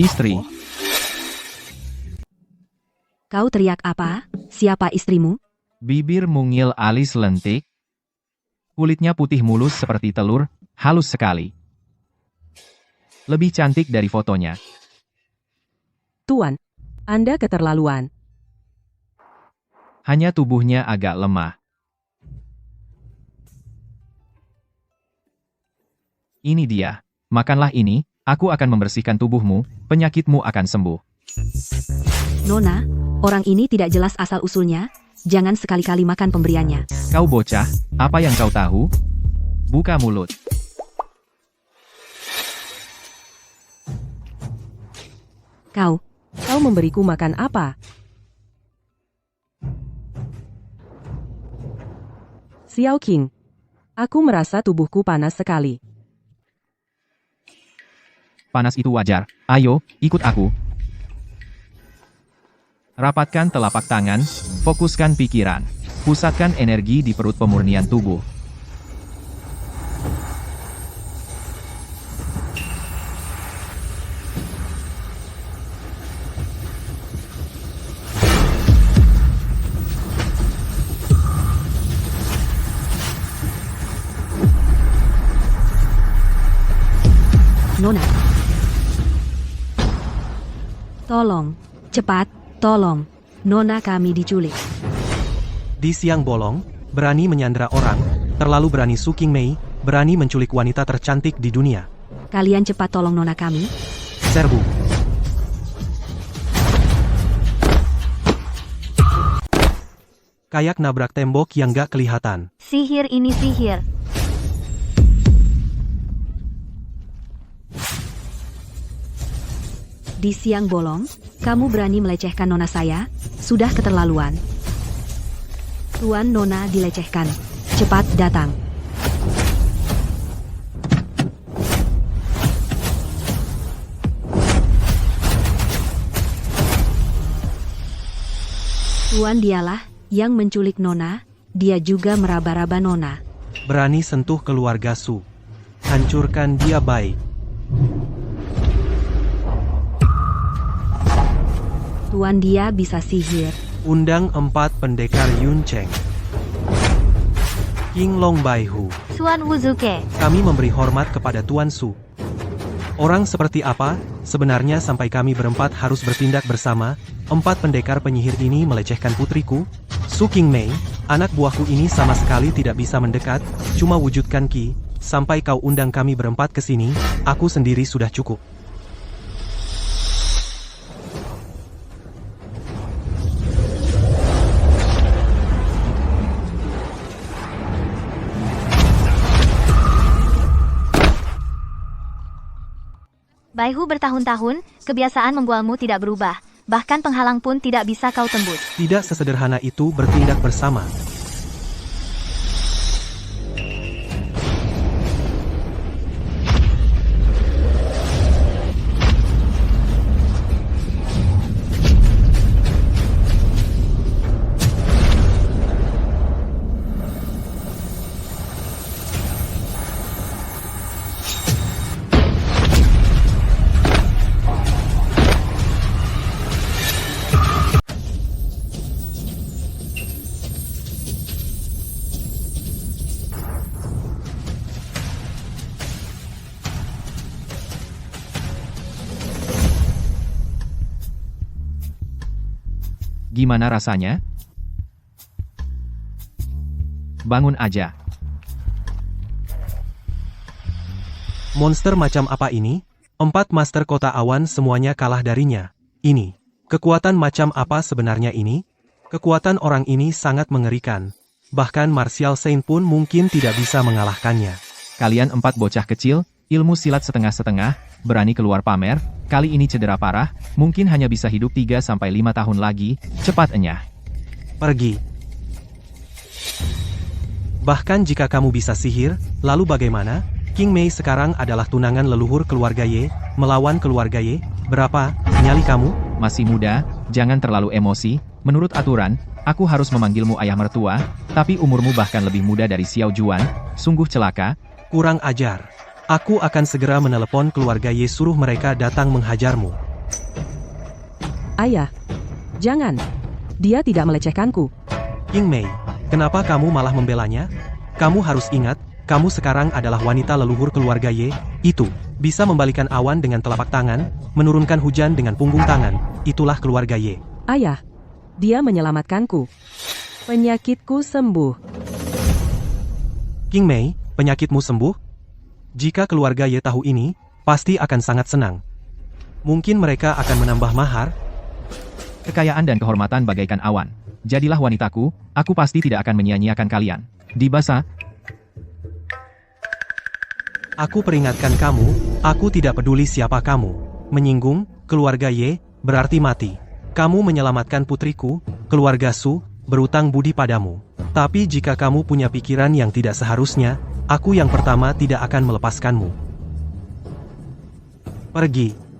Istri. Kau teriak apa? Siapa istrimu? Bibir mungil alis lentik. Kulitnya putih mulus seperti telur, halus sekali. Lebih cantik dari fotonya. Tuan, Anda keterlaluan. Hanya tubuhnya agak lemah. Ini dia. Makanlah ini, aku akan membersihkan tubuhmu, penyakitmu akan sembuh. Nona, orang ini tidak jelas asal-usulnya. Jangan sekali-kali makan pemberiannya. Kau bocah, apa yang kau tahu? Buka mulut. Kau memberiku makan apa? Xiao Qing, aku merasa tubuhku panas sekali. Panas itu wajar. Ayo, ikut aku. Rapatkan telapak tangan, fokuskan pikiran. Pusatkan energi di perut pemurnian tubuh. Nona. Tolong, cepat, tolong. Nona kami diculik. Di siang bolong, berani menyandera orang, terlalu berani Su Qingmei, berani menculik wanita tercantik di dunia. Kalian cepat tolong nona kami. Serbu. Kayak nabrak tembok yang gak kelihatan. Sihir ini sihir. Di siang bolong, kamu berani melecehkan nona saya? Sudah keterlaluan. Tuan Nona dilecehkan. Cepat datang. Tuan dialah yang menculik Nona, dia juga meraba-raba Nona. Berani sentuh keluarga Su. Hancurkan dia baik. Tuan dia bisa sihir. Undang 4 pendekar Yun Cheng. King Long Baihu. Tuan Wuzuke. Kami memberi hormat kepada Tuan Su. Orang seperti apa, sebenarnya sampai kami berempat harus bertindak bersama? 4 pendekar penyihir ini melecehkan putriku? Su Qingmei, anak buahku ini sama sekali tidak bisa mendekat, cuma wujudkan Ki. Sampai kau undang kami berempat ke sini, aku sendiri sudah cukup. Baihu bertahun-tahun, kebiasaan membualmu tidak berubah. Bahkan penghalang pun tidak bisa kau tembus. Tidak sesederhana itu bertindak bersama. Gimana rasanya? Bangun aja. Monster macam apa ini? 4 master kota awan semuanya kalah darinya. Ini. Kekuatan macam apa sebenarnya ini? Kekuatan orang ini sangat mengerikan. Bahkan Martial Saint pun mungkin tidak bisa mengalahkannya. Kalian 4 bocah kecil, ilmu silat setengah-setengah, berani keluar pamer, kali ini cedera parah, mungkin hanya bisa hidup 3-5 tahun lagi, cepat enyah. Pergi. Bahkan jika kamu bisa sihir, lalu bagaimana? Qingmei sekarang adalah tunangan leluhur keluarga Ye, melawan keluarga Ye, berapa nyali kamu? Masih muda, jangan terlalu emosi, menurut aturan, aku harus memanggilmu ayah mertua, tapi umurmu bahkan lebih muda dari Xiao Juan, sungguh celaka. Kurang ajar. Aku akan segera menelepon keluarga Ye suruh mereka datang menghajarmu. Ayah. Jangan. Dia tidak melecehkanku. King Mei, kenapa kamu malah membelanya? Kamu harus ingat, kamu sekarang adalah wanita leluhur keluarga Ye. Itu bisa membalikan awan dengan telapak tangan, menurunkan hujan dengan punggung tangan. Itulah keluarga Ye. Ayah. Dia menyelamatkanku. Penyakitku sembuh. King Mei, penyakitmu sembuh? Jika keluarga Ye tahu ini, pasti akan sangat senang. Mungkin mereka akan menambah mahar. Kekayaan dan kehormatan bagaikan awan. Jadilah wanitaku, aku pasti tidak akan menyia-nyiakan kalian. Di basa, Aku peringatkan kamu, aku tidak peduli siapa kamu. Menyinggung, keluarga Ye, berarti mati. Kamu menyelamatkan putriku, keluarga Su, berutang budi padamu. Tapi jika kamu punya pikiran yang tidak seharusnya, aku yang pertama tidak akan melepaskanmu. Pergi.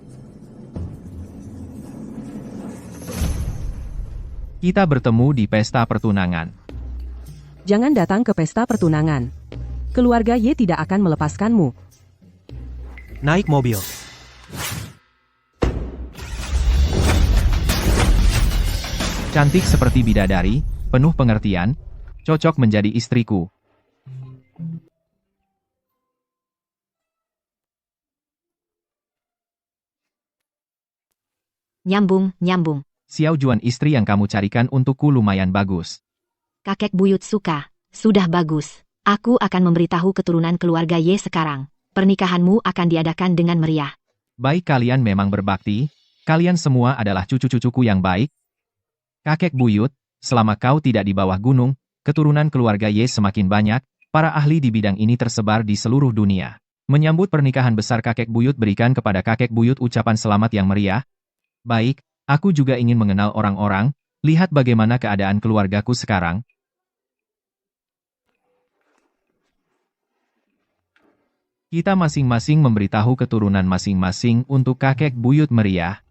kita bertemu di pesta pertunangan. Jangan datang ke pesta pertunangan. Keluarga Ye tidak akan melepaskanmu. Naik mobil. Cantik seperti bidadari, penuh pengertian, cocok menjadi istriku. Nyambung. Xiao Juan, istri yang kamu carikan untukku lumayan bagus. Kakek buyut suka. Sudah bagus. Aku akan memberitahu keturunan keluarga Ye sekarang. Pernikahanmu akan diadakan dengan meriah. Baik, kalian memang berbakti, kalian semua adalah cucu-cucuku yang baik. Kakek buyut, selama kau tidak di bawah gunung, keturunan keluarga Ye semakin banyak, para ahli di bidang ini tersebar di seluruh dunia. Menyambut pernikahan besar kakek buyut, berikan kepada kakek buyut ucapan selamat yang meriah. Baik, aku juga ingin mengenal orang-orang, lihat bagaimana keadaan keluargaku sekarang. Kita masing-masing memberitahu keturunan masing-masing untuk kakek buyut meriah.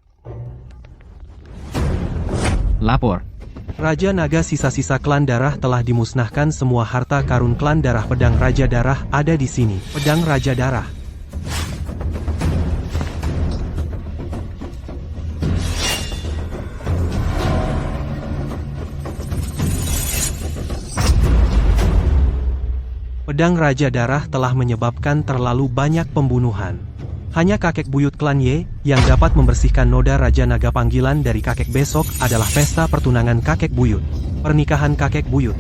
Lapor. Raja Naga, sisa-sisa klan darah telah dimusnahkan, semua harta karun klan darah pedang Raja Darah ada di sini. Pedang Raja Darah. Pedang Raja Darah telah menyebabkan terlalu banyak pembunuhan. Hanya kakek buyut klan Ye yang dapat membersihkan noda Raja Naga. Panggilan dari kakek besok adalah pesta pertunangan kakek buyut. Pernikahan kakek buyut.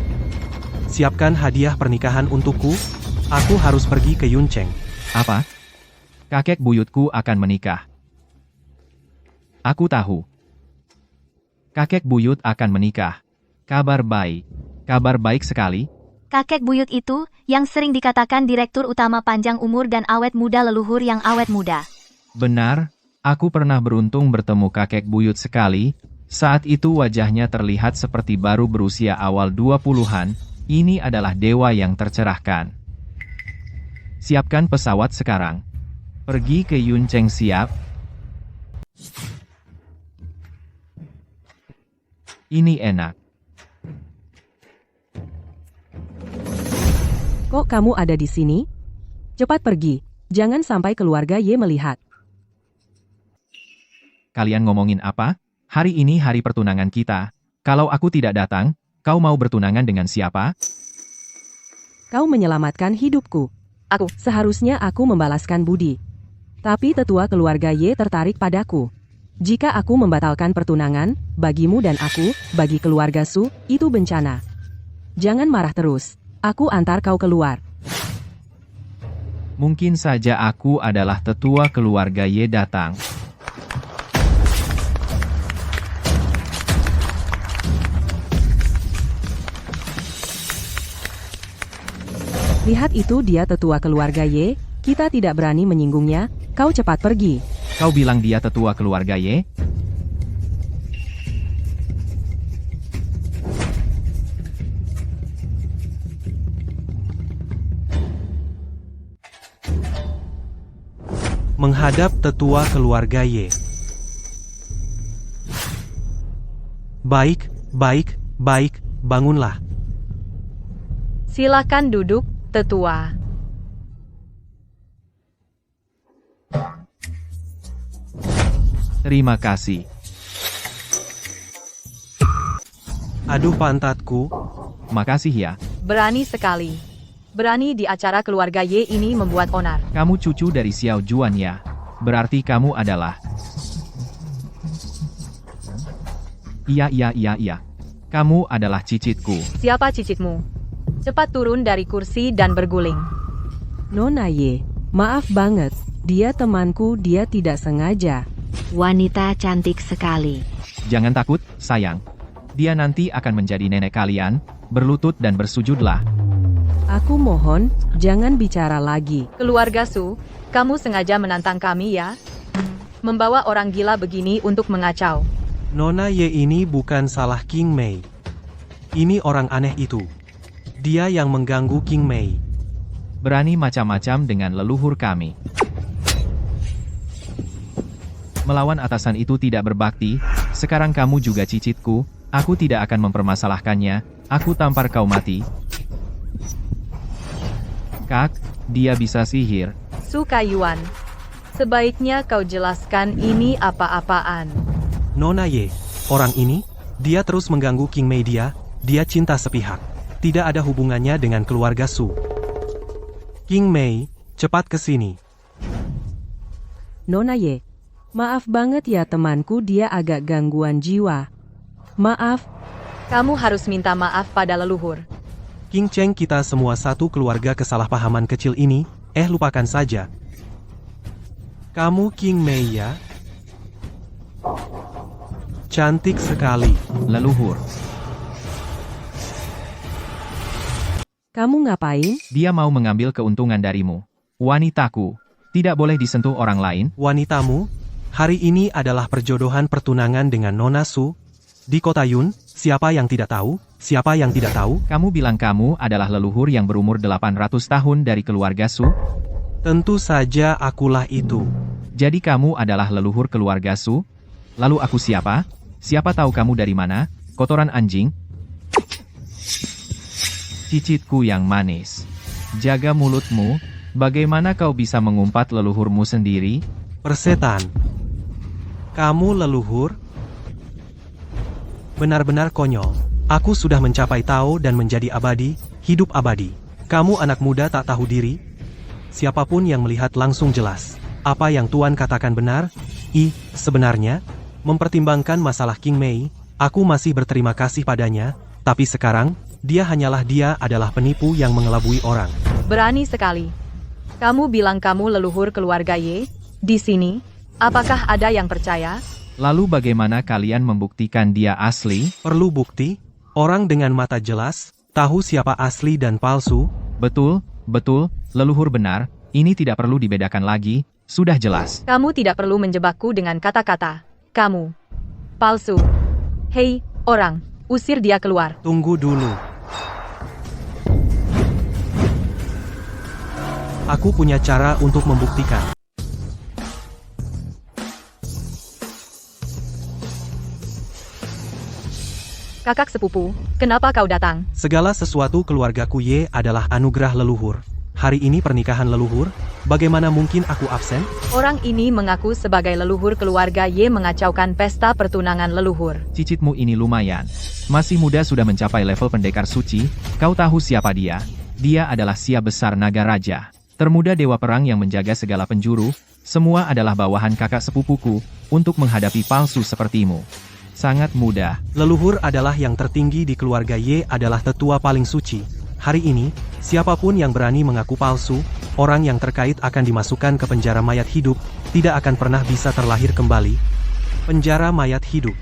Siapkan hadiah pernikahan untukku. Aku harus pergi ke Yuncheng. Apa? Kakek buyutku akan menikah. Aku tahu. Kakek buyut akan menikah. Kabar baik sekali. Kakek buyut itu, yang sering dikatakan direktur utama panjang umur dan awet muda, leluhur yang awet muda. Benar, aku pernah beruntung bertemu kakek buyut sekali. Saat itu wajahnya terlihat seperti baru berusia awal 20-an. Ini adalah dewa yang tercerahkan. Siapkan pesawat sekarang. Pergi ke Yuncheng, siap. Ini enak. Kok kamu ada di sini? Cepat pergi. Jangan sampai keluarga Ye melihat. Kalian ngomongin apa? Hari ini hari pertunangan kita. Kalau aku tidak datang, kau mau bertunangan dengan siapa? Kau menyelamatkan hidupku. Seharusnya aku membalaskan budi. Tapi tetua keluarga Ye tertarik padaku. Jika aku membatalkan pertunangan, bagimu dan aku, bagi keluarga Su, itu bencana. Jangan marah terus. Aku antar kau keluar. Mungkin saja aku adalah tetua keluarga Ye datang. Lihat itu, dia tetua keluarga Ye. Kita tidak berani menyinggungnya. Kau cepat pergi. Kau bilang dia tetua keluarga Ye? Menghadap tetua keluarga Ye. Baik, bangunlah. Silakan duduk, tetua. Terima kasih. Aduh pantatku. Makasih ya. Berani sekali. Berani di acara keluarga Ye ini membuat onar. Kamu cucu dari Xiao Juan ya. Berarti kamu adalah... Iya. Kamu adalah cicitku. Siapa cicitmu? Cepat turun dari kursi dan berguling. Nona Ye, maaf banget. Dia temanku, dia tidak sengaja. Wanita cantik sekali. Jangan takut, sayang. Dia nanti akan menjadi nenek kalian. Berlutut dan bersujudlah. Aku mohon, jangan bicara lagi. Keluarga Su, kamu sengaja menantang kami ya? Membawa orang gila begini untuk mengacau. Nona Ye ini bukan salah King Mei. Ini orang aneh itu. Dia yang mengganggu King Mei. Berani macam-macam dengan leluhur kami. Melawan atasan itu tidak berbakti. Sekarang kamu juga cicitku. Aku tidak akan mempermasalahkannya. Aku tampar kau mati. Kak, dia bisa sihir. Su Kaiyuan, sebaiknya kau jelaskan ini apa-apaan. Nona Ye, orang ini, dia terus mengganggu King Mei dia cinta sepihak. Tidak ada hubungannya dengan keluarga Su. King Mei, cepat ke sini. Nona Ye, maaf banget ya temanku, dia agak gangguan jiwa. Maaf. Kamu harus minta maaf pada leluhur. King Cheng, kita semua satu keluarga, kesalahpahaman kecil ini, lupakan saja. Kamu King Mei ya? Cantik sekali. Leluhur. Kamu ngapain? Dia mau mengambil keuntungan darimu. Wanitaku. Tidak boleh disentuh orang lain. Wanitamu, hari ini adalah perjodohan pertunangan dengan Nona Su. Di kota Yun, siapa yang tidak tahu? Siapa yang tidak tahu? Kamu bilang kamu adalah leluhur yang berumur 800 tahun dari keluarga Su? Tentu saja akulah itu. Jadi kamu adalah leluhur keluarga Su? Lalu aku siapa? Siapa tahu kamu dari mana? Kotoran anjing? Cicitku yang manis. Jaga mulutmu. Bagaimana kau bisa mengumpat leluhurmu sendiri? Persetan. Kamu leluhur? Benar-benar konyol. Aku sudah mencapai Tao dan menjadi abadi, hidup abadi. Kamu anak muda tak tahu diri? Siapapun yang melihat langsung jelas. Apa yang Tuan katakan benar? Sebenarnya, mempertimbangkan masalah King Mei, aku masih berterima kasih padanya, tapi sekarang, dia adalah penipu yang mengelabui orang. Berani sekali. Kamu bilang kamu leluhur keluarga Ye? Di sini, apakah ada yang percaya? Lalu bagaimana kalian membuktikan dia asli? Perlu bukti? Orang dengan mata jelas, tahu siapa asli dan palsu? Betul, leluhur benar, ini tidak perlu dibedakan lagi, sudah jelas. Kamu tidak perlu menjebakku dengan kata-kata. Kamu palsu. Hei, orang, usir dia keluar. Tunggu dulu. Aku punya cara untuk membuktikan. Kakak sepupu, kenapa kau datang? Segala sesuatu keluargaku Ye adalah anugerah leluhur. Hari ini pernikahan leluhur, bagaimana mungkin aku absen? Orang ini mengaku sebagai leluhur keluarga Ye mengacaukan pesta pertunangan leluhur. Cicitmu ini lumayan. Masih muda sudah mencapai level pendekar suci, kau tahu siapa dia? Dia adalah Sia Besar Naga Raja. Termuda dewa perang yang menjaga segala penjuru, semua adalah bawahan kakak sepupuku, untuk menghadapi palsu sepertimu. Sangat mudah. Leluhur adalah yang tertinggi di keluarga Ye adalah tetua paling suci. Hari ini, siapapun yang berani mengaku palsu, orang yang terkait akan dimasukkan ke penjara mayat hidup, tidak akan pernah bisa terlahir kembali. Penjara mayat hidup.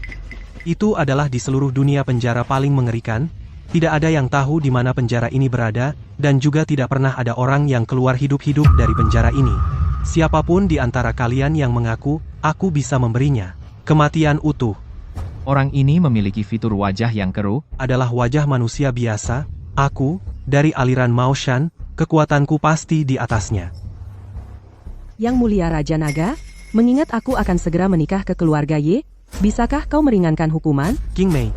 Itu adalah di seluruh dunia penjara paling mengerikan. Tidak ada yang tahu di mana penjara ini berada, dan juga tidak pernah ada orang yang keluar hidup-hidup dari penjara ini. Siapapun di antara kalian yang mengaku, aku bisa memberinya kematian utuh. Orang ini memiliki fitur wajah yang keruh. Adalah wajah manusia biasa. Aku, dari aliran Maoshan, kekuatanku pasti di atasnya. Yang mulia Raja Naga, mengingat aku akan segera menikah ke keluarga Ye, bisakah kau meringankan hukuman? King Mei,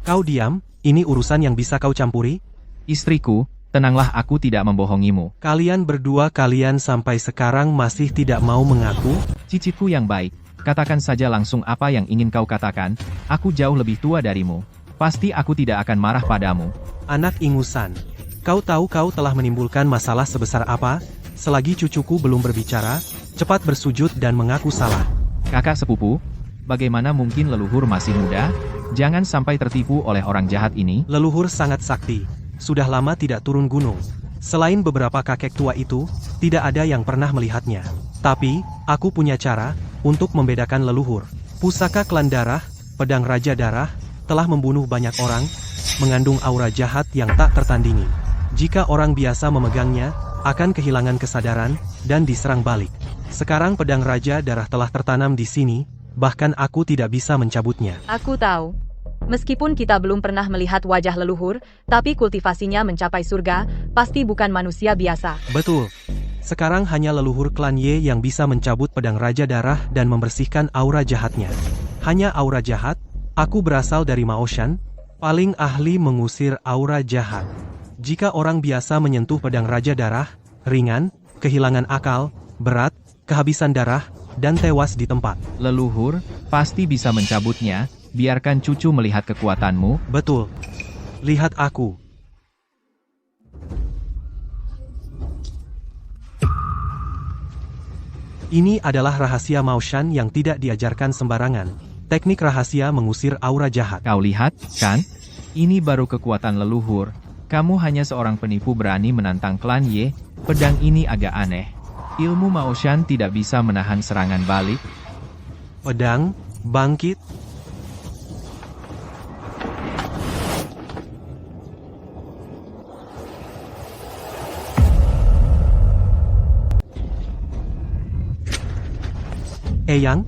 kau diam, ini urusan yang bisa kau campuri? Istriku, tenanglah, aku tidak membohongimu. Kalian berdua sampai sekarang masih tidak mau mengaku? Cicitku yang baik, katakan saja langsung apa yang ingin kau katakan, aku jauh lebih tua darimu. Pasti aku tidak akan marah padamu. Anak ingusan. Kau tahu kau telah menimbulkan masalah sebesar apa? Selagi cucuku belum berbicara, cepat bersujud dan mengaku salah. Kakak sepupu, bagaimana mungkin leluhur masih muda? Jangan sampai tertipu oleh orang jahat ini. Leluhur sangat sakti. Sudah lama tidak turun gunung. Selain beberapa kakek tua itu, tidak ada yang pernah melihatnya. Tapi, aku punya cara untuk membedakan leluhur. Pusaka klan darah, pedang raja darah, telah membunuh banyak orang, mengandung aura jahat yang tak tertandingi. Jika orang biasa memegangnya, akan kehilangan kesadaran, dan diserang balik. Sekarang pedang raja darah telah tertanam di sini, bahkan aku tidak bisa mencabutnya. Aku tahu. Meskipun kita belum pernah melihat wajah leluhur, tapi kultivasinya mencapai surga, pasti bukan manusia biasa. Betul. Sekarang hanya leluhur klan Ye yang bisa mencabut pedang raja darah dan membersihkan aura jahatnya. Hanya aura jahat, aku berasal dari Maoshan, paling ahli mengusir aura jahat. Jika orang biasa menyentuh pedang raja darah, ringan, kehilangan akal, berat, kehabisan darah, dan tewas di tempat. Leluhur, pasti bisa mencabutnya, biarkan cucu melihat kekuatanmu. Betul. Lihat aku. Ini adalah rahasia Maoshan yang tidak diajarkan sembarangan. Teknik rahasia mengusir aura jahat. Kau lihat, kan? Ini baru kekuatan leluhur. Kamu hanya seorang penipu berani menantang klan Ye. Pedang ini agak aneh. Ilmu Maoshan tidak bisa menahan serangan balik. Pedang, bangkit. Eyang,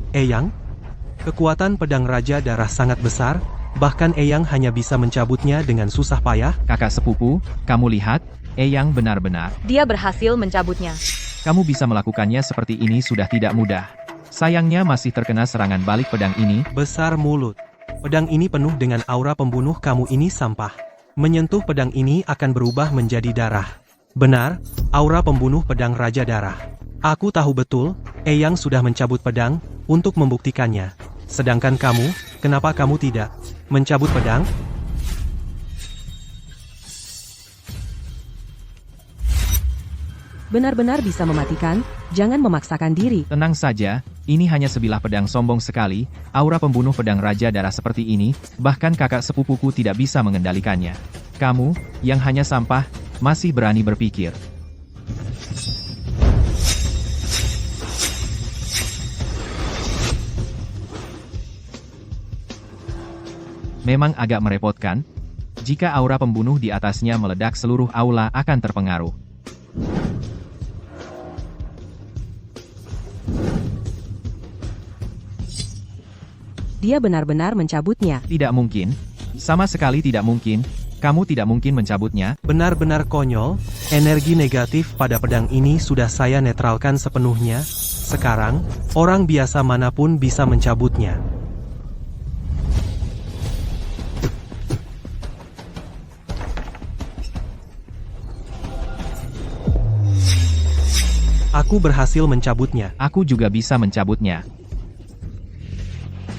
kekuatan pedang raja darah sangat besar, bahkan Eyang hanya bisa mencabutnya dengan susah payah. Kakak sepupu, kamu lihat, Eyang benar-benar. Dia berhasil mencabutnya. Kamu bisa melakukannya seperti ini sudah tidak mudah. Sayangnya masih terkena serangan balik pedang ini. Besar mulut. Pedang ini penuh dengan aura pembunuh, kamu ini sampah. Menyentuh pedang ini akan berubah menjadi darah. Benar, aura pembunuh pedang raja darah. Aku tahu betul, Eyang sudah mencabut pedang, untuk membuktikannya. Sedangkan kamu, kenapa kamu tidak mencabut pedang? Benar-benar bisa mematikan, jangan memaksakan diri. Tenang saja, ini hanya sebilah pedang sombong sekali, aura pembunuh pedang raja darah seperti ini, bahkan kakak sepupuku tidak bisa mengendalikannya. Kamu, yang hanya sampah, masih berani berpikir. Memang agak merepotkan, jika aura pembunuh di atasnya meledak seluruh aula akan terpengaruh. Dia benar-benar mencabutnya. Tidak mungkin. Sama sekali tidak mungkin. Kamu tidak mungkin mencabutnya. Benar-benar konyol, energi negatif pada pedang ini sudah saya netralkan sepenuhnya. Sekarang, orang biasa manapun bisa mencabutnya. Aku berhasil mencabutnya. Aku juga bisa mencabutnya.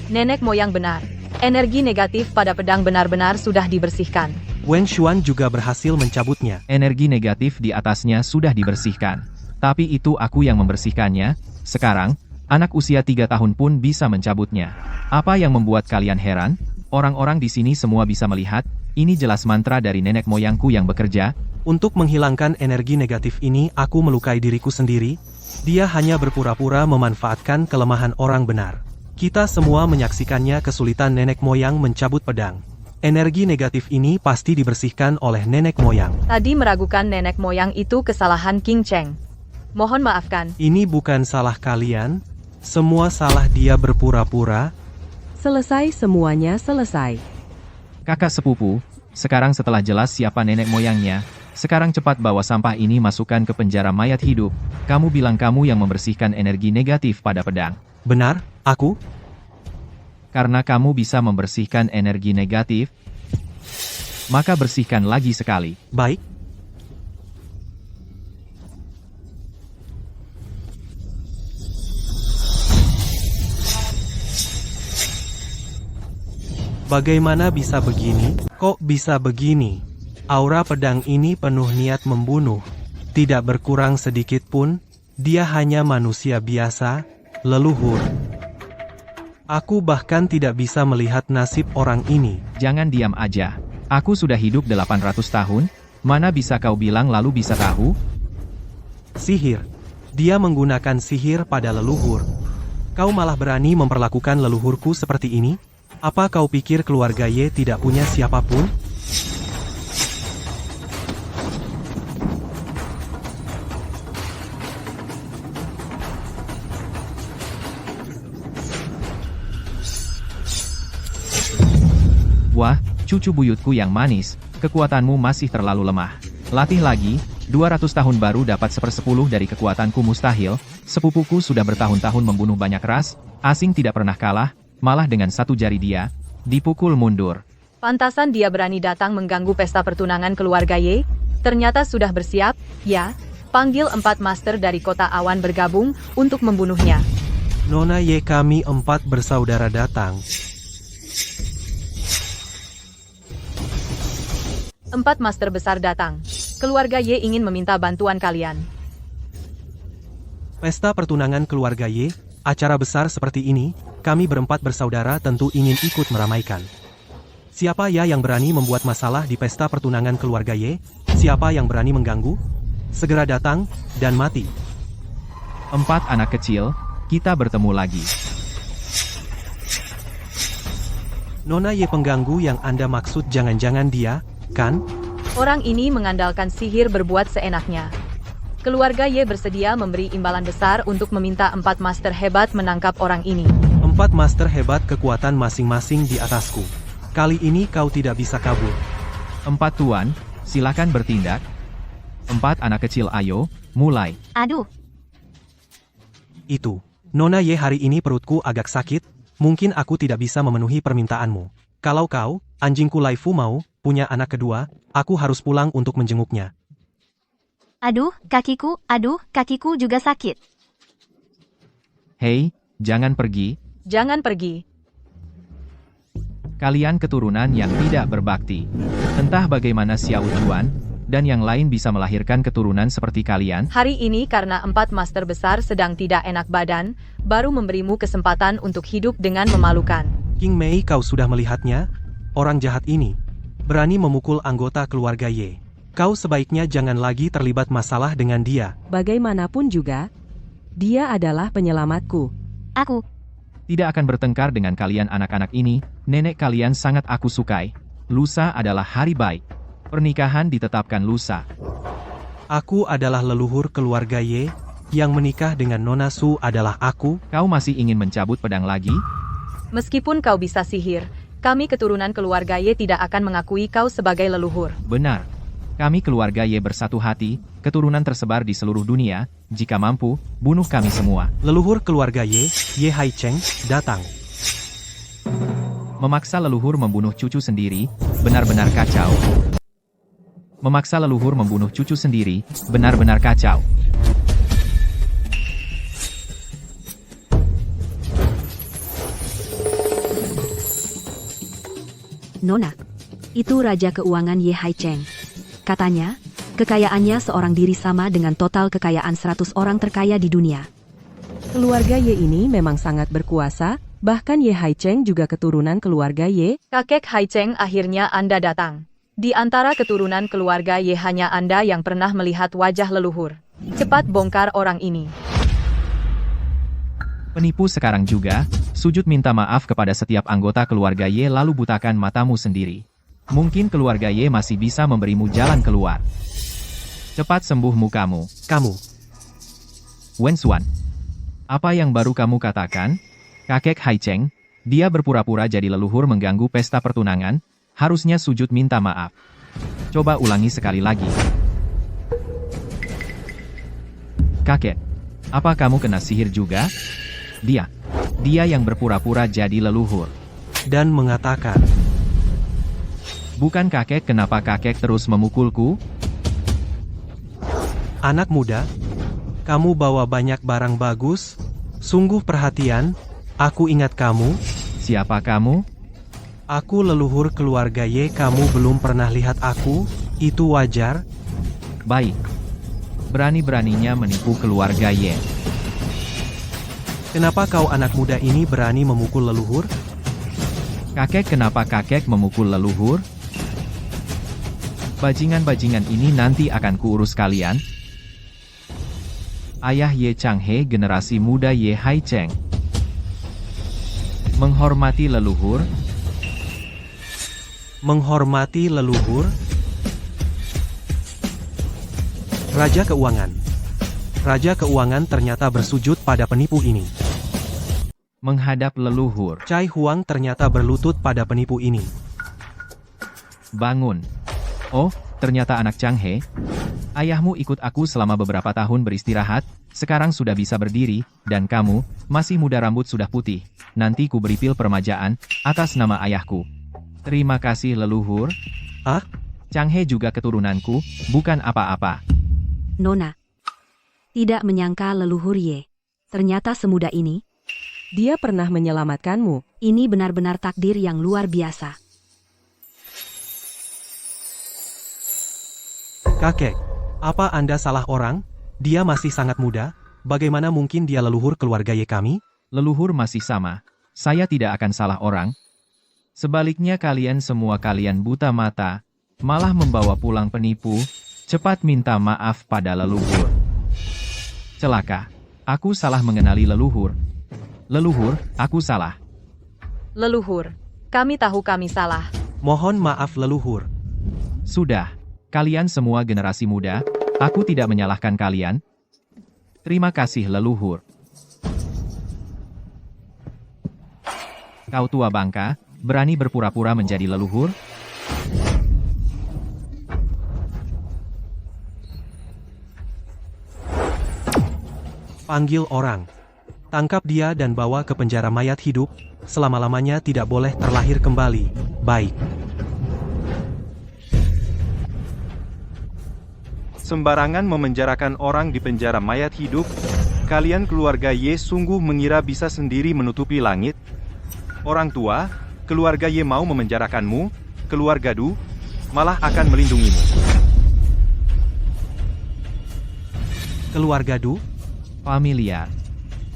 Nenek moyang benar. Energi negatif pada pedang benar-benar sudah dibersihkan. Wen Xuan juga berhasil mencabutnya. Energi negatif di atasnya sudah dibersihkan. Tapi itu aku yang membersihkannya. Sekarang, anak usia 3 tahun pun bisa mencabutnya. Apa yang membuat kalian heran? Orang-orang di sini semua bisa melihat, ini jelas mantra dari nenek moyangku yang bekerja. Untuk menghilangkan energi negatif ini, aku melukai diriku sendiri. Dia hanya berpura-pura memanfaatkan kelemahan orang benar. Kita semua menyaksikannya kesulitan nenek moyang mencabut pedang. Energi negatif ini pasti dibersihkan oleh nenek moyang. Tadi meragukan nenek moyang itu kesalahan King Cheng. Mohon maafkan. Ini bukan salah kalian. Semua salah dia berpura-pura. Selesai, semuanya selesai. Kakak sepupu, sekarang setelah jelas siapa nenek moyangnya, sekarang cepat bawa sampah ini masukkan ke penjara mayat hidup. Kamu bilang kamu yang membersihkan energi negatif pada pedang. Benar, aku? Karena kamu bisa membersihkan energi negatif, maka bersihkan lagi sekali. Baik. Bagaimana bisa begini? Kok bisa begini? Aura pedang ini penuh niat membunuh. Tidak berkurang sedikit pun, dia hanya manusia biasa, leluhur. Aku bahkan tidak bisa melihat nasib orang ini. Jangan diam aja. Aku sudah hidup 800 tahun, mana bisa kau bilang lalu bisa tahu? Sihir. Dia menggunakan sihir pada leluhur. Kau malah berani memperlakukan leluhurku seperti ini? Apa kau pikir keluarga Ye tidak punya siapapun? Wah, cucu buyutku yang manis, kekuatanmu masih terlalu lemah. Latih lagi, 200 tahun baru dapat 1/10 dari kekuatanku mustahil, sepupuku sudah bertahun-tahun membunuh banyak ras, asing tidak pernah kalah, malah dengan satu jari dia, dipukul mundur. Pantasan dia berani datang mengganggu pesta pertunangan keluarga Ye. Ternyata sudah bersiap, ya. Panggil 4 master dari kota awan bergabung untuk membunuhnya. Nona Ye, kami 4 bersaudara datang. 4 master besar datang. Keluarga Ye ingin meminta bantuan kalian. Pesta pertunangan keluarga Ye, acara besar seperti ini, kami berempat bersaudara tentu ingin ikut meramaikan. Siapa ya yang berani membuat masalah di pesta pertunangan keluarga Ye? Siapa yang berani mengganggu? Segera datang, dan mati. 4 anak kecil, kita bertemu lagi. Nona Ye, pengganggu yang Anda maksud jangan-jangan dia, kan? Orang ini mengandalkan sihir berbuat seenaknya. Keluarga Ye bersedia memberi imbalan besar untuk meminta 4 master hebat menangkap orang ini. 4 master hebat, kekuatan masing-masing di atasku. Kali ini kau tidak bisa kabur. 4 tuan, silakan bertindak. 4 anak kecil, ayo, mulai. Aduh, Itu. Nona Ye, hari ini perutku agak sakit, mungkin aku tidak bisa memenuhi permintaanmu. Kalau kau, anjingku Laifu mau, punya anak kedua, aku harus pulang untuk menjenguknya. aduh, kakiku juga sakit. Hei, jangan pergi, Jangan pergi. kalian keturunan yang tidak berbakti. Entah bagaimana Xiao Juan, dan yang lain bisa melahirkan keturunan seperti kalian. Hari ini karena 4 master besar sedang tidak enak badan, baru memberimu kesempatan untuk hidup dengan memalukan. King Mei, kau sudah melihatnya? Orang jahat ini berani memukul anggota keluarga Ye. Kau sebaiknya jangan lagi terlibat masalah dengan dia. Bagaimanapun juga, dia adalah penyelamatku. Aku, Tidak akan bertengkar dengan kalian anak-anak ini, nenek kalian sangat aku sukai. Lusa adalah hari baik. Pernikahan ditetapkan lusa. Aku adalah leluhur keluarga Ye, yang menikah dengan Nona Su adalah aku. Kau masih ingin mencabut pedang lagi? Meskipun kau bisa sihir, kami keturunan keluarga Ye tidak akan mengakui kau sebagai leluhur. Benar. Kami keluarga Ye bersatu hati, keturunan tersebar di seluruh dunia, jika mampu, bunuh kami semua. Leluhur keluarga Ye, Ye Haicheng, datang. Memaksa leluhur membunuh cucu sendiri, benar-benar kacau. Memaksa leluhur membunuh cucu sendiri, benar-benar kacau. Nona, itu Raja Keuangan Ye Haicheng. Katanya, kekayaannya seorang diri sama dengan total kekayaan 100 orang terkaya di dunia. Keluarga Ye ini memang sangat berkuasa, bahkan Ye Haicheng juga keturunan keluarga Ye. Kakek Haicheng, akhirnya Anda datang. Di antara keturunan keluarga Ye hanya Anda yang pernah melihat wajah leluhur. Cepat bongkar orang ini. Penipu sekarang juga, sujud minta maaf kepada setiap anggota keluarga Ye lalu butakan matamu sendiri. Mungkin keluarga Ye masih bisa memberimu jalan keluar. Cepat sembuh mukamu. Kamu. Wen Xuan. Apa yang baru kamu katakan? Kakek Haicheng, dia berpura-pura jadi leluhur mengganggu pesta pertunangan, harusnya sujud minta maaf. Coba ulangi sekali lagi. Kakek, apa kamu kena sihir juga? Dia yang berpura-pura jadi leluhur. Dan mengatakan, Bukan kakek, kenapa kakek terus memukulku? anak muda, kamu bawa banyak barang bagus, sungguh perhatian, aku ingat kamu. Siapa kamu? Aku leluhur keluarga Ye, kamu belum pernah lihat aku, itu wajar? Baik. Berani-beraninya menipu keluarga Ye. Kenapa kau anak muda ini berani memukul leluhur? Kakek, kenapa kakek memukul leluhur? Bajingan-bajingan ini nanti akan kuurus kalian. Ayah Ye Changhe, generasi muda Ye Haicheng. Menghormati leluhur. Menghormati leluhur? Raja Keuangan. Raja Keuangan ternyata bersujud pada penipu ini. Menghadap leluhur. Cai Huang ternyata berlutut pada penipu ini. Bangun. Oh, ternyata anak Changhe. Ayahmu ikut aku selama beberapa tahun beristirahat, sekarang sudah bisa berdiri, dan kamu, masih muda, rambut sudah putih. Nanti ku beri pil permajaan, atas nama ayahku. Terima kasih leluhur. Ah? Changhe juga keturunanku, bukan apa-apa. Nona. Tidak menyangka leluhur Ye. Ternyata semudah ini. Dia pernah menyelamatkanmu. Ini benar-benar takdir yang luar biasa. Kakek, apa Anda salah orang? Dia masih sangat muda, bagaimana mungkin dia leluhur keluarga Ye kami? Leluhur masih sama. Saya tidak akan salah orang. Sebaliknya kalian semua kalian buta mata, malah membawa pulang penipu, cepat minta maaf pada leluhur. Celaka. Aku salah mengenali leluhur. Leluhur, aku salah. Leluhur, kami tahu kami salah. Mohon maaf leluhur. Sudah. Kalian semua generasi muda, aku tidak menyalahkan kalian. Terima kasih leluhur. Kau tua bangka, berani berpura-pura menjadi leluhur? Panggil orang. Tangkap dia dan bawa ke penjara mayat hidup, selama-lamanya tidak boleh terlahir kembali. Baik. Sembarangan memenjarakan orang di penjara mayat hidup, kalian keluarga Ye sungguh mengira bisa sendiri menutupi langit? Orang tua, keluarga Ye mau memenjarakanmu, keluarga Du, malah akan melindungimu. Keluarga Du? Familiar.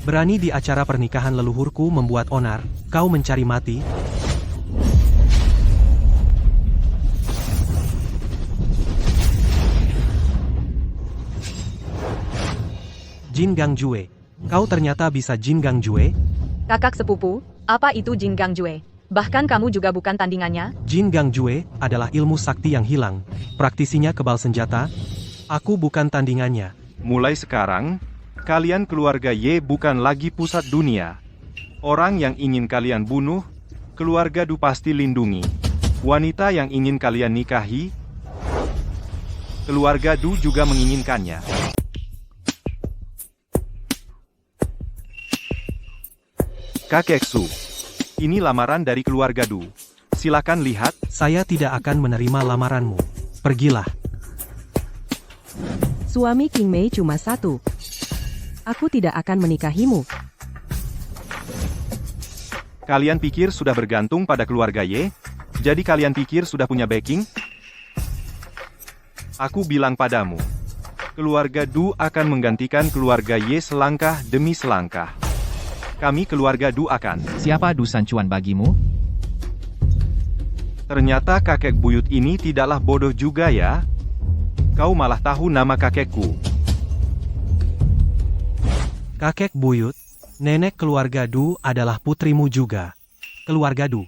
Berani di acara pernikahan leluhurku membuat onar, kau mencari mati? Jin Gangjue. Kau ternyata bisa Jin Gangjue? Kakak sepupu, apa itu Jin Gangjue? Bahkan kamu juga bukan tandingannya? Jin Gangjue adalah ilmu sakti yang hilang. Praktisinya kebal senjata. Aku bukan tandingannya. Mulai sekarang, kalian keluarga Ye bukan lagi pusat dunia. Orang yang ingin kalian bunuh, keluarga Du pasti lindungi. Wanita yang ingin kalian nikahi, keluarga Du juga menginginkannya. Kakek Su, ini lamaran dari keluarga Du. Silakan lihat. Saya tidak akan menerima lamaranmu. Pergilah. Suami King Mei cuma satu. Aku tidak akan menikahimu. Kalian pikir sudah bergantung pada keluarga Ye? Jadi kalian pikir sudah punya backing? Aku bilang padamu, keluarga Du akan menggantikan keluarga Ye selangkah demi selangkah. Kami keluarga Du akan. Siapa Du Sancuan bagimu? Ternyata kakek buyut ini tidaklah bodoh juga ya. Kau malah tahu nama kakekku. Kakek buyut, nenek keluarga Du adalah putrimu juga. Keluarga Du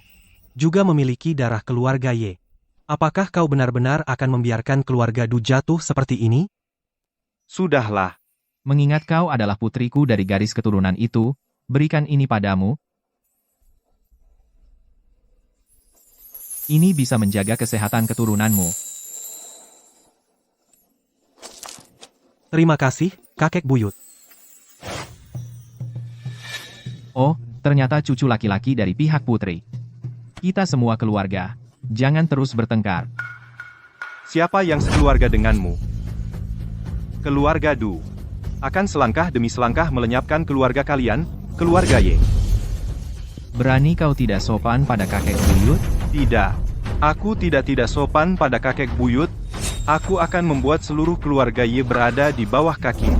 juga memiliki darah keluarga Ye. Apakah kau benar-benar akan membiarkan keluarga Du jatuh seperti ini? Sudahlah. Mengingat kau adalah putriku dari garis keturunan itu, berikan ini padamu. Ini bisa menjaga kesehatan keturunanmu. Terima kasih, kakek buyut. Oh, ternyata cucu laki-laki dari pihak putri. Kita semua keluarga. Jangan terus bertengkar. Siapa yang sekeluarga denganmu? Keluarga Du akan selangkah demi selangkah melenyapkan keluarga kalian, keluarga Ye. Berani kau tidak sopan pada kakek buyut? Tidak. Aku tidak sopan pada kakek buyut. Aku akan membuat seluruh keluarga Ye berada di bawah kakiku.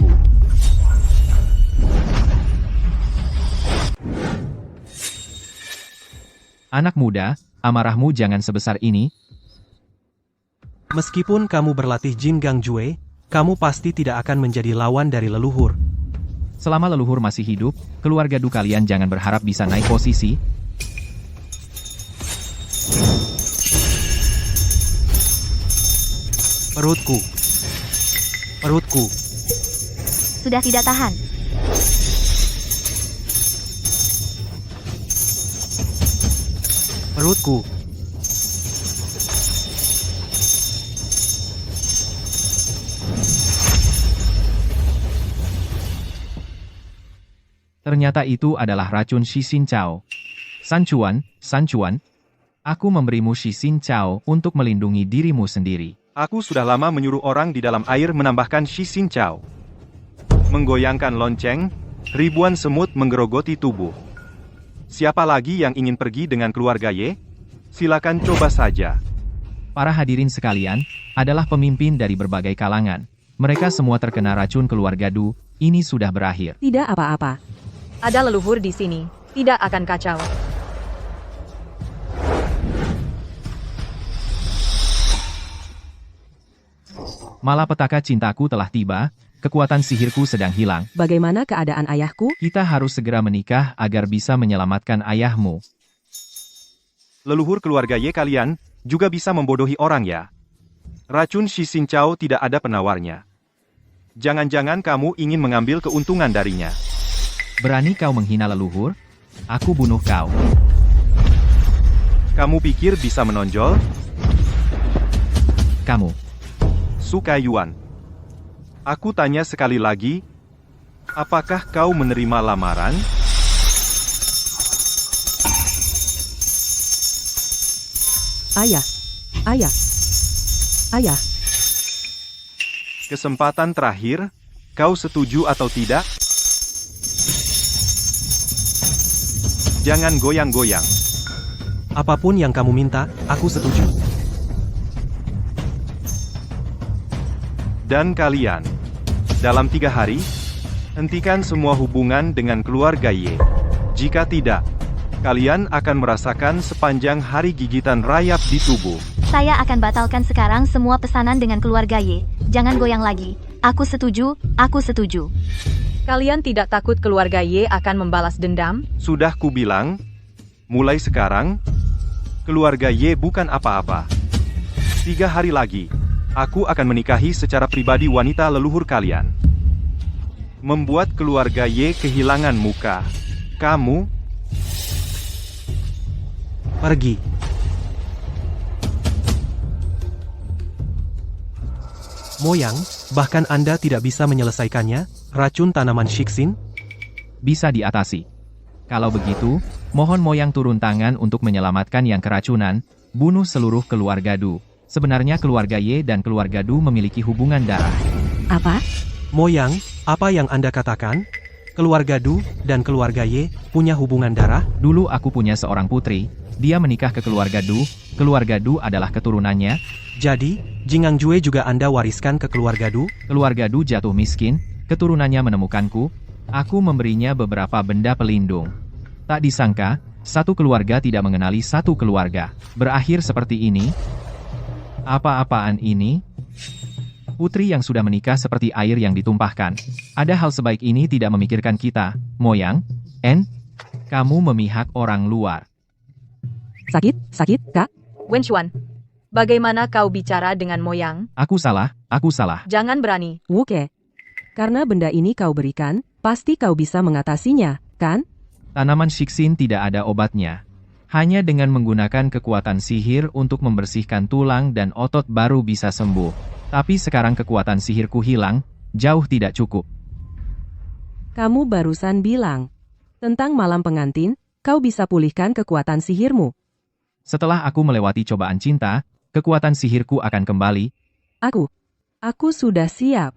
Anak muda, amarahmu jangan sebesar ini. Meskipun kamu berlatih Jin Gang Jue, kamu pasti tidak akan menjadi lawan dari leluhur. Selama leluhur masih hidup, keluarga Du kalian jangan berharap bisa naik posisi. Perutku. Perutku. Sudah tidak tahan. Perutku. Ternyata itu adalah racun Shisin Chao. Sanchuan, aku memberimu Shisin Chao untuk melindungi dirimu sendiri. Aku sudah lama menyuruh orang di dalam air menambahkan Shisin Chao. Menggoyangkan lonceng, ribuan semut menggerogoti tubuh. Siapa lagi yang ingin pergi dengan keluarga Ye? Silakan coba saja. Para hadirin sekalian, adalah pemimpin dari berbagai kalangan. Mereka semua terkena racun keluarga Du, ini sudah berakhir. Tidak apa-apa. Ada leluhur di sini, tidak akan kacau. Malapetaka cintaku telah tiba, kekuatan sihirku sedang hilang. Bagaimana keadaan ayahku? Kita harus segera menikah agar bisa menyelamatkan ayahmu. Leluhur keluarga Ye kalian juga bisa membodohi orang ya. Racun Shisin Chao tidak ada penawarnya. Jangan-jangan kamu ingin mengambil keuntungan darinya. Berani kau menghina leluhur? Aku bunuh kau. Kamu pikir bisa menonjol? Kamu. Su Kaiyuan. Aku tanya sekali lagi, apakah kau menerima lamaran? Ayah. Ayah. Ayah. Kesempatan terakhir, kau setuju atau tidak? Jangan goyang-goyang. Apapun yang kamu minta, aku setuju. Dan kalian, dalam 3 hari, hentikan semua hubungan dengan keluarga Ye. Jika tidak, kalian akan merasakan sepanjang hari gigitan rayap di tubuh. Saya akan batalkan sekarang semua pesanan dengan keluarga Ye. Jangan goyang lagi. Aku setuju, aku setuju. Kalian tidak takut keluarga Ye akan membalas dendam? Sudah kubilang, mulai sekarang, keluarga Ye bukan apa-apa. 3 hari lagi, aku akan menikahi secara pribadi wanita leluhur kalian. Membuat keluarga Ye kehilangan muka. Kamu Pergi. Moyang, bahkan Anda tidak bisa menyelesaikannya, racun tanaman Shixin? Bisa diatasi. Kalau begitu, mohon Moyang turun tangan untuk menyelamatkan yang keracunan, bunuh seluruh keluarga Du. Sebenarnya keluarga Ye dan keluarga Du memiliki hubungan darah. Apa? Moyang, apa yang Anda katakan? Keluarga Du dan keluarga Ye punya hubungan darah? Dulu aku punya seorang putri, dia menikah ke keluarga Du adalah keturunannya. Jadi, Jingang Jue juga Anda wariskan ke keluarga Du? Keluarga Du jatuh miskin, keturunannya menemukanku, aku memberinya beberapa benda pelindung. Tak disangka, satu keluarga tidak mengenali satu keluarga. Berakhir seperti ini. Apa-apaan ini? Putri yang sudah menikah seperti air yang ditumpahkan. Ada hal sebaik ini tidak memikirkan kita, Moyang, kamu memihak orang luar. Sakit, Kak? Wenchuan, bagaimana kau bicara dengan Moyang? Aku salah. Jangan berani. Wuke. Karena benda ini kau berikan, pasti kau bisa mengatasinya, kan? Tanaman Shixin tidak ada obatnya. Hanya dengan menggunakan kekuatan sihir untuk membersihkan tulang dan otot baru bisa sembuh. Tapi sekarang kekuatan sihirku hilang, jauh tidak cukup. Kamu barusan bilang tentang malam pengantin, kau bisa pulihkan kekuatan sihirmu. Setelah aku melewati cobaan cinta, kekuatan sihirku akan kembali. Aku sudah siap.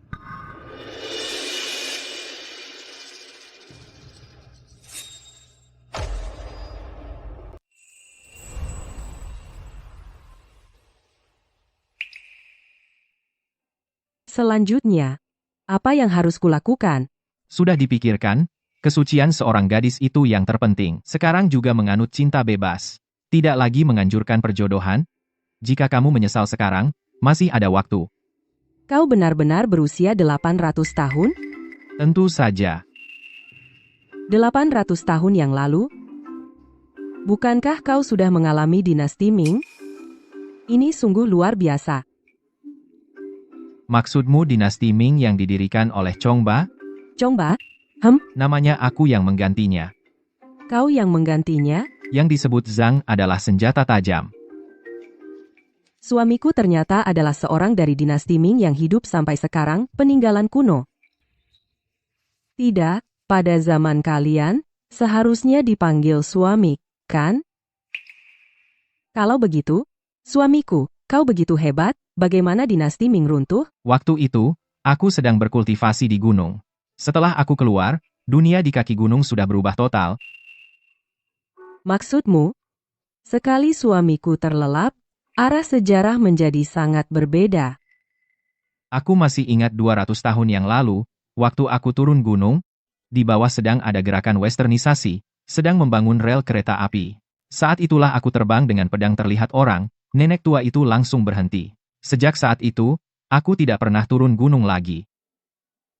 Selanjutnya, apa yang harus kulakukan? Sudah dipikirkan, kesucian seorang gadis itu yang terpenting. Sekarang juga menganut cinta bebas. Tidak lagi menganjurkan perjodohan. Jika kamu menyesal sekarang, masih ada waktu. Kau benar-benar berusia 800 tahun? Tentu saja. 800 tahun yang lalu? Bukankah kau sudah mengalami dinasti Ming? Ini sungguh luar biasa. Maksudmu dinasti Ming yang didirikan oleh Chongba? Chongba, Namanya aku yang menggantinya. kau yang menggantinya? Yang disebut Zhang adalah senjata tajam. Suamiku ternyata adalah seorang dari dinasti Ming yang hidup sampai sekarang, peninggalan kuno. Tidak, pada zaman kalian, seharusnya dipanggil suami, kan? Kalau begitu, suamiku, kau begitu hebat, bagaimana dinasti Ming runtuh? Waktu itu, aku sedang berkultivasi di gunung. Setelah aku keluar, dunia di kaki gunung sudah berubah total. Maksudmu? Sekali suamiku terlelap, arah sejarah menjadi sangat berbeda. Aku masih ingat 200 tahun yang lalu, waktu aku turun gunung, di bawah sedang ada gerakan westernisasi, sedang membangun rel kereta api. Saat itulah aku terbang dengan pedang terlihat orang, nenek tua itu langsung berhenti. Sejak saat itu, aku tidak pernah turun gunung lagi.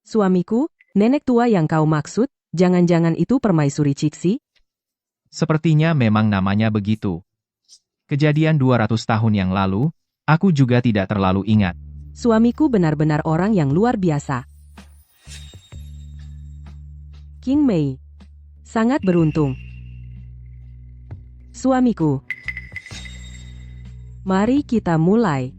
Suamiku, nenek tua yang kau maksud, jangan-jangan itu permaisuri Cixi? Sepertinya memang namanya begitu. Kejadian 200 tahun yang lalu, aku juga tidak terlalu ingat. Suamiku benar-benar orang yang luar biasa. King Mei. Sangat beruntung. Suamiku. Mari kita mulai.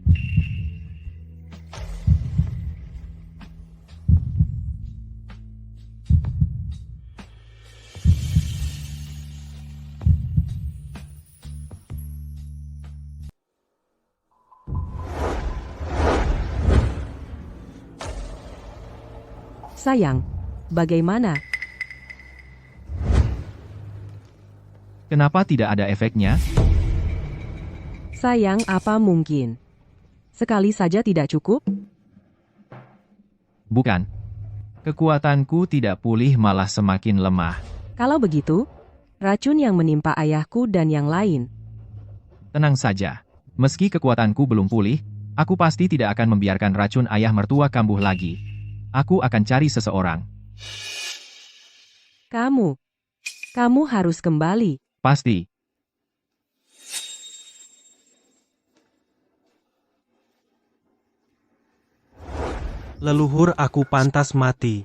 Sayang, bagaimana? Kenapa tidak ada efeknya? Sayang, apa mungkin? Sekali saja tidak cukup? Bukan. Kekuatanku tidak pulih malah semakin lemah. Kalau begitu, racun yang menimpa ayahku dan yang lain. Tenang saja. Meski kekuatanku belum pulih, aku pasti tidak akan membiarkan racun ayah mertua kambuh lagi. Aku akan cari seseorang. Kamu harus kembali. Pasti. Leluhur aku pantas mati.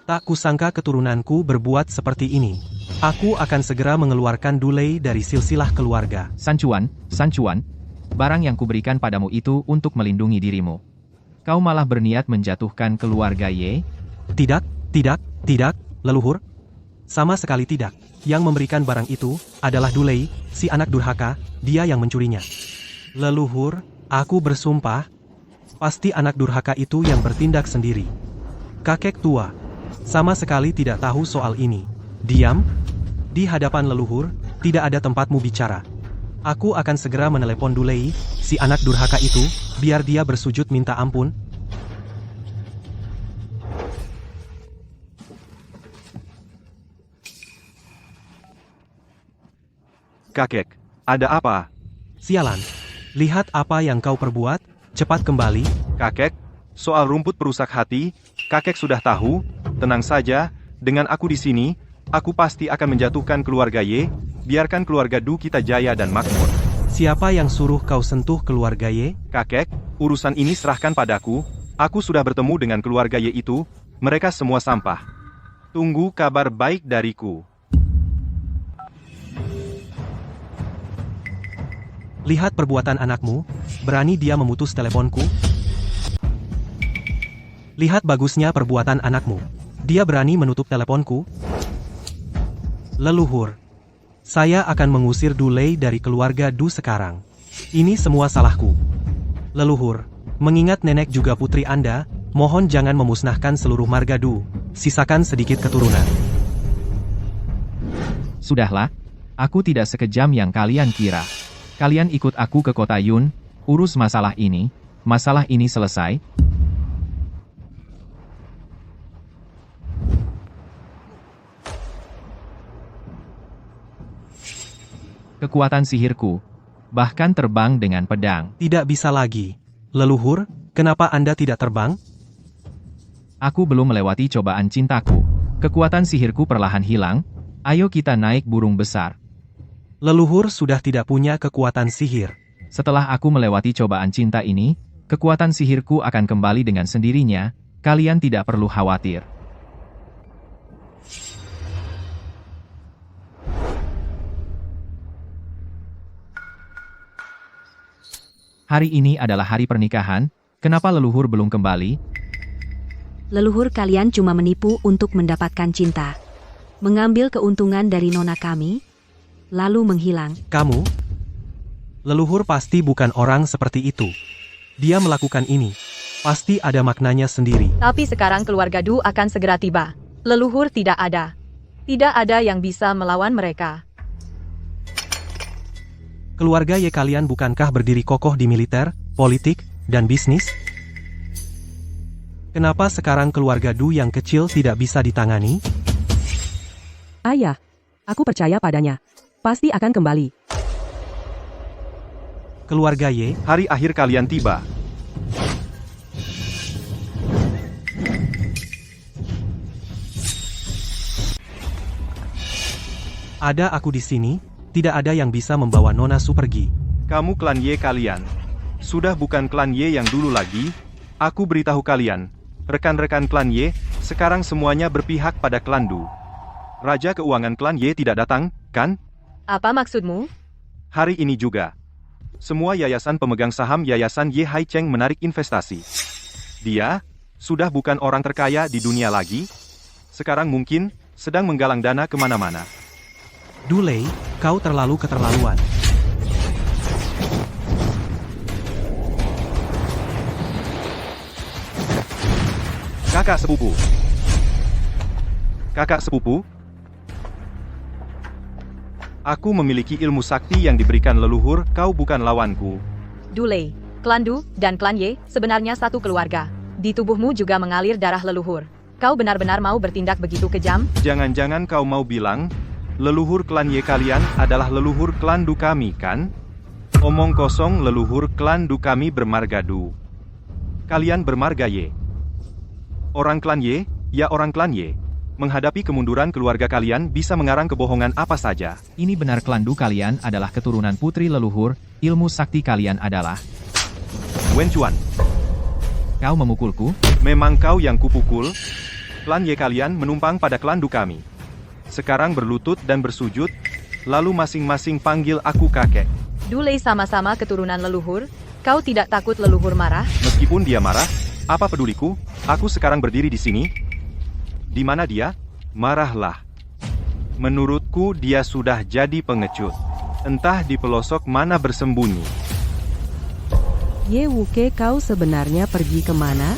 Tak kusangka keturunanku berbuat seperti ini. Aku akan segera mengeluarkan Dulei dari silsilah keluarga. Sancuan, barang yang kuberikan padamu itu untuk melindungi dirimu. Kau malah berniat menjatuhkan keluarga Ye? Tidak, leluhur. Sama sekali tidak. Yang memberikan barang itu adalah Dulei, si anak durhaka, dia yang mencurinya. Leluhur, aku bersumpah, pasti anak durhaka itu yang bertindak sendiri. Kakek tua, sama sekali tidak tahu soal ini. Diam, di hadapan leluhur, tidak ada tempatmu bicara. Aku akan segera menelepon Dulei, si anak durhaka itu, biar dia bersujud minta ampun. Kakek, ada apa? Sialan, lihat apa yang kau perbuat, cepat kembali. Kakek, soal rumput perusak hati, kakek sudah tahu, tenang saja, dengan aku di sini, aku pasti akan menjatuhkan keluarga Ye, biarkan keluarga Du kita jaya dan makmur. Siapa yang suruh kau sentuh keluarga Ye? Kakek, urusan ini serahkan padaku, aku sudah bertemu dengan keluarga Ye itu, mereka semua sampah. Tunggu kabar baik dariku. Lihat perbuatan anakmu, berani dia memutus teleponku? Lihat bagusnya perbuatan anakmu. Dia berani menutup teleponku? Leluhur, saya akan mengusir Dulei dari keluarga Du sekarang. Ini semua salahku. Leluhur, mengingat nenek juga putri Anda, mohon jangan memusnahkan seluruh marga Du. Sisakan sedikit keturunan. Sudahlah, aku tidak sekejam yang kalian kira. Kalian ikut aku ke kota Yun, urus masalah ini selesai. kekuatan sihirku, bahkan terbang dengan pedang. Tidak bisa lagi. Leluhur, kenapa Anda tidak terbang? Aku belum melewati cobaan cintaku. Kekuatan sihirku perlahan hilang. Ayo kita naik burung besar. Leluhur sudah tidak punya kekuatan sihir. Setelah aku melewati cobaan cinta ini, kekuatan sihirku akan kembali dengan sendirinya. Kalian tidak perlu khawatir. Hari ini adalah hari pernikahan. Kenapa leluhur belum kembali? Leluhur kalian cuma menipu untuk mendapatkan cinta. Mengambil keuntungan dari nona kami, lalu menghilang. Kamu? Leluhur pasti bukan orang seperti itu. Dia melakukan ini. Pasti ada maknanya sendiri. Tapi sekarang keluarga Du akan segera tiba. Leluhur tidak ada. Tidak ada yang bisa melawan mereka. Keluarga Ye kalian bukankah berdiri kokoh di militer, politik, dan bisnis? Kenapa sekarang keluarga Du yang kecil tidak bisa ditangani? Ayah, aku percaya padanya. Pasti akan kembali. Keluarga Ye, Hari akhir kalian tiba. ada aku di sini, tidak ada yang bisa membawa Nona Su pergi. Kamu klan Ye kalian. Sudah bukan klan Ye yang dulu lagi. Aku beritahu kalian, rekan-rekan klan Ye, sekarang semuanya berpihak pada klan Du. Raja keuangan klan Ye tidak datang, kan? Apa maksudmu? Hari ini juga. Semua yayasan pemegang saham yayasan Ye Haicheng menarik investasi. Dia sudah bukan orang terkaya di dunia lagi. Sekarang mungkin sedang menggalang dana kemana-mana. Dulei, kau terlalu keterlaluan. Kakak sepupu. Kakak sepupu? Aku memiliki ilmu sakti yang diberikan leluhur, kau bukan lawanku. Dulei, klan Du dan klan Ye sebenarnya satu keluarga. Di tubuhmu juga mengalir darah leluhur. Kau benar-benar mau bertindak begitu kejam? Jangan-jangan kau mau bilang, leluhur klan Ye kalian adalah leluhur klan Du kami, kan? Omong kosong, leluhur klan Du kami bermarga Du. Kalian bermarga Ye. Orang klan Ye, ya orang klan Ye. Menghadapi kemunduran keluarga kalian bisa mengarang kebohongan apa saja. Ini benar klan Du kalian adalah keturunan putri leluhur, ilmu sakti kalian adalah. Wen Chuan, Kau memukulku? memang kau yang kupukul? Klan Ye kalian menumpang pada klan Du kami. Sekarang berlutut dan bersujud, lalu masing-masing panggil aku kakek. Dulei sama-sama keturunan leluhur. Kau tidak takut leluhur marah? Meskipun dia marah, apa peduliku? Aku sekarang berdiri di sini. Di mana dia? Marahlah. Menurutku dia sudah jadi pengecut. Entah di pelosok mana bersembunyi. Ye Wuke, kau sebenarnya pergi kemana?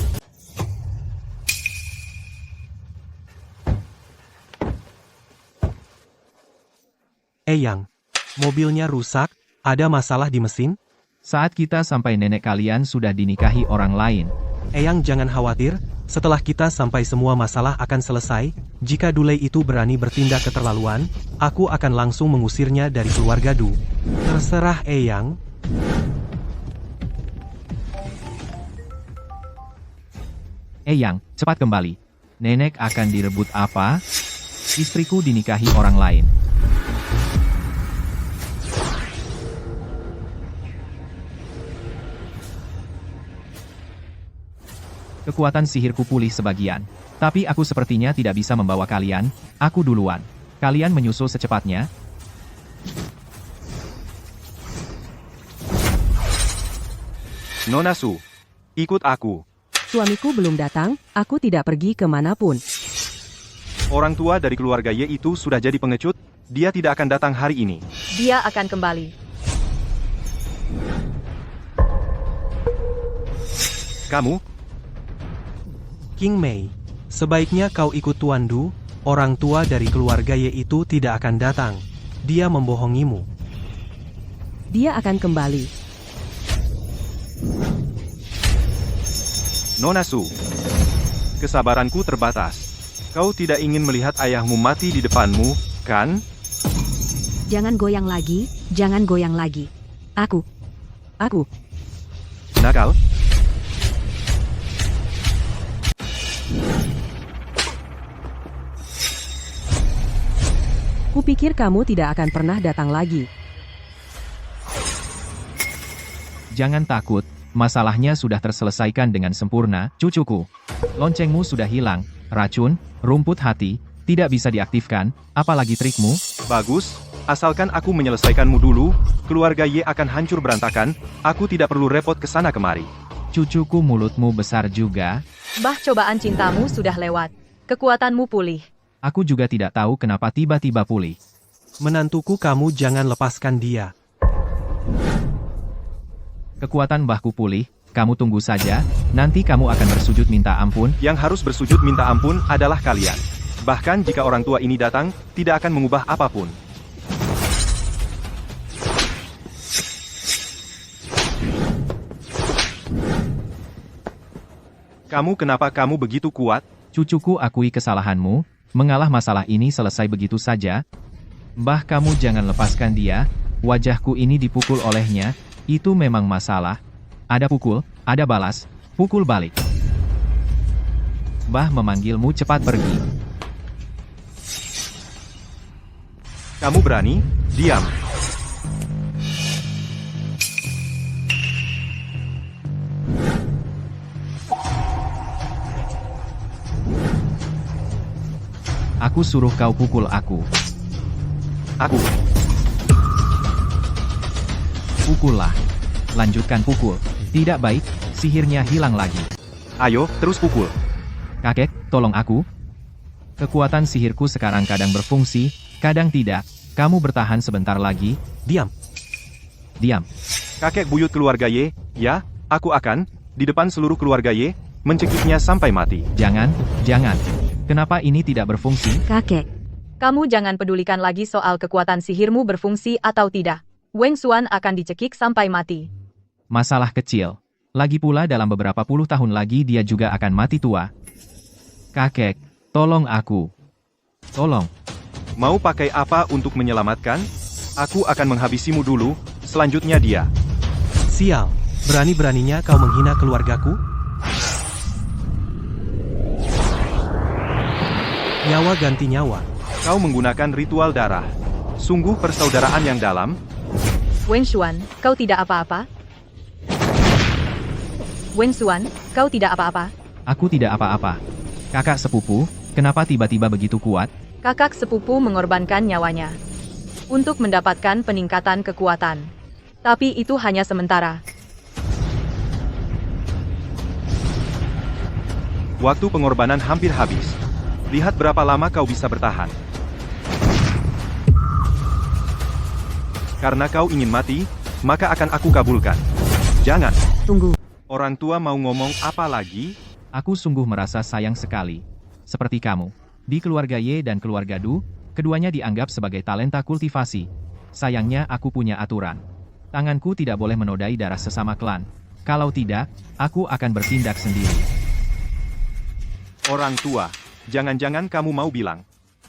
Eyang, mobilnya rusak, ada masalah di mesin? Saat kita sampai nenek kalian sudah dinikahi orang lain. Eyang jangan khawatir, setelah kita sampai semua masalah akan selesai. Jika Dulei itu berani bertindak keterlaluan, aku akan langsung mengusirnya dari keluarga Du. Terserah Eyang. Eyang, cepat kembali. Nenek akan direbut apa? Istriku dinikahi orang lain. Kekuatan sihirku pulih sebagian. Tapi aku sepertinya tidak bisa membawa kalian. Aku duluan. Kalian menyusul secepatnya. Nona Su, ikut aku. Suamiku belum datang, aku tidak pergi kemanapun. Orang tua dari keluarga Ye itu sudah jadi pengecut, dia tidak akan datang hari ini. Dia akan kembali. Kamu? King Mei, sebaiknya kau ikut Tuan Du, orang tua dari keluarga Ye itu tidak akan datang. Dia membohongimu. Dia akan kembali. Nona Su, kesabaranku terbatas. Kau tidak ingin melihat ayahmu mati di depanmu, kan? Jangan goyang lagi, Jangan goyang lagi. Aku. Nakal? Kupikir kamu tidak akan pernah datang lagi. Jangan takut, masalahnya sudah terselesaikan dengan sempurna, cucuku. Loncengmu sudah hilang, racun, rumput hati, tidak bisa diaktifkan, apalagi trikmu. Bagus, asalkan aku menyelesaikanmu dulu, keluarga Ye akan hancur berantakan, aku tidak perlu repot ke sana kemari. Cucuku, mulutmu besar juga. Bah, cobaan cintamu sudah lewat. Kekuatanmu pulih. Aku juga tidak tahu kenapa tiba-tiba pulih. Menantuku, kamu jangan lepaskan dia. Kekuatan mbahku pulih, kamu tunggu saja, nanti kamu akan bersujud minta ampun. Yang harus bersujud minta ampun adalah kalian. Bahkan jika orang tua ini datang, tidak akan mengubah apapun. Kenapa kamu begitu kuat? Cucuku, akui kesalahanmu, mengalah masalah ini selesai begitu saja. Mbah, kamu jangan lepaskan dia, wajahku ini dipukul olehnya, itu memang masalah. Ada pukul, ada balas, pukul balik. Mbah memanggilmu, cepat pergi. Kamu berani? Diam. Aku suruh kau pukul aku. Aku. Pukullah. Lanjutkan pukul. Tidak baik, sihirnya hilang lagi. Ayo, terus pukul. Kakek, tolong aku. Kekuatan sihirku sekarang kadang berfungsi, kadang tidak. Kamu bertahan sebentar lagi. Diam. Diam. Kakek buyut keluarga Ye, ya, aku akan, di depan seluruh keluarga Ye, mencekiknya sampai mati. Jangan, jangan. Kenapa ini tidak berfungsi? Kakek. Kamu jangan pedulikan lagi soal kekuatan sihirmu berfungsi atau tidak. Weng Xuan akan dicekik sampai mati. Masalah kecil. Lagi pula dalam beberapa puluh tahun lagi dia juga akan mati tua. Kakek, tolong aku. Tolong. Mau pakai apa untuk menyelamatkan? Aku akan menghabisimu dulu, selanjutnya dia. Sial, berani-beraninya kau menghina keluargaku? Nyawa ganti nyawa. Kau menggunakan ritual darah. Sungguh persaudaraan yang dalam. Weng Xuan, kau tidak apa-apa? Weng Xuan, kau tidak apa-apa? Aku tidak apa-apa. Kakak sepupu, kenapa tiba-tiba begitu kuat? Kakak sepupu mengorbankan nyawanya untuk mendapatkan peningkatan kekuatan. Tapi itu hanya sementara. Waktu pengorbanan hampir habis. Lihat berapa lama kau bisa bertahan. Karena kau ingin mati, maka akan aku kabulkan. Jangan. Tunggu. Orang tua mau ngomong apa lagi? Aku sungguh merasa sayang sekali. Seperti kamu. Di keluarga Ye dan keluarga Du, keduanya dianggap sebagai talenta kultivasi. Sayangnya aku punya aturan. Tanganku tidak boleh menodai darah sesama klan. Kalau tidak, aku akan bertindak sendiri. Orang tua, jangan-jangan kamu mau bilang,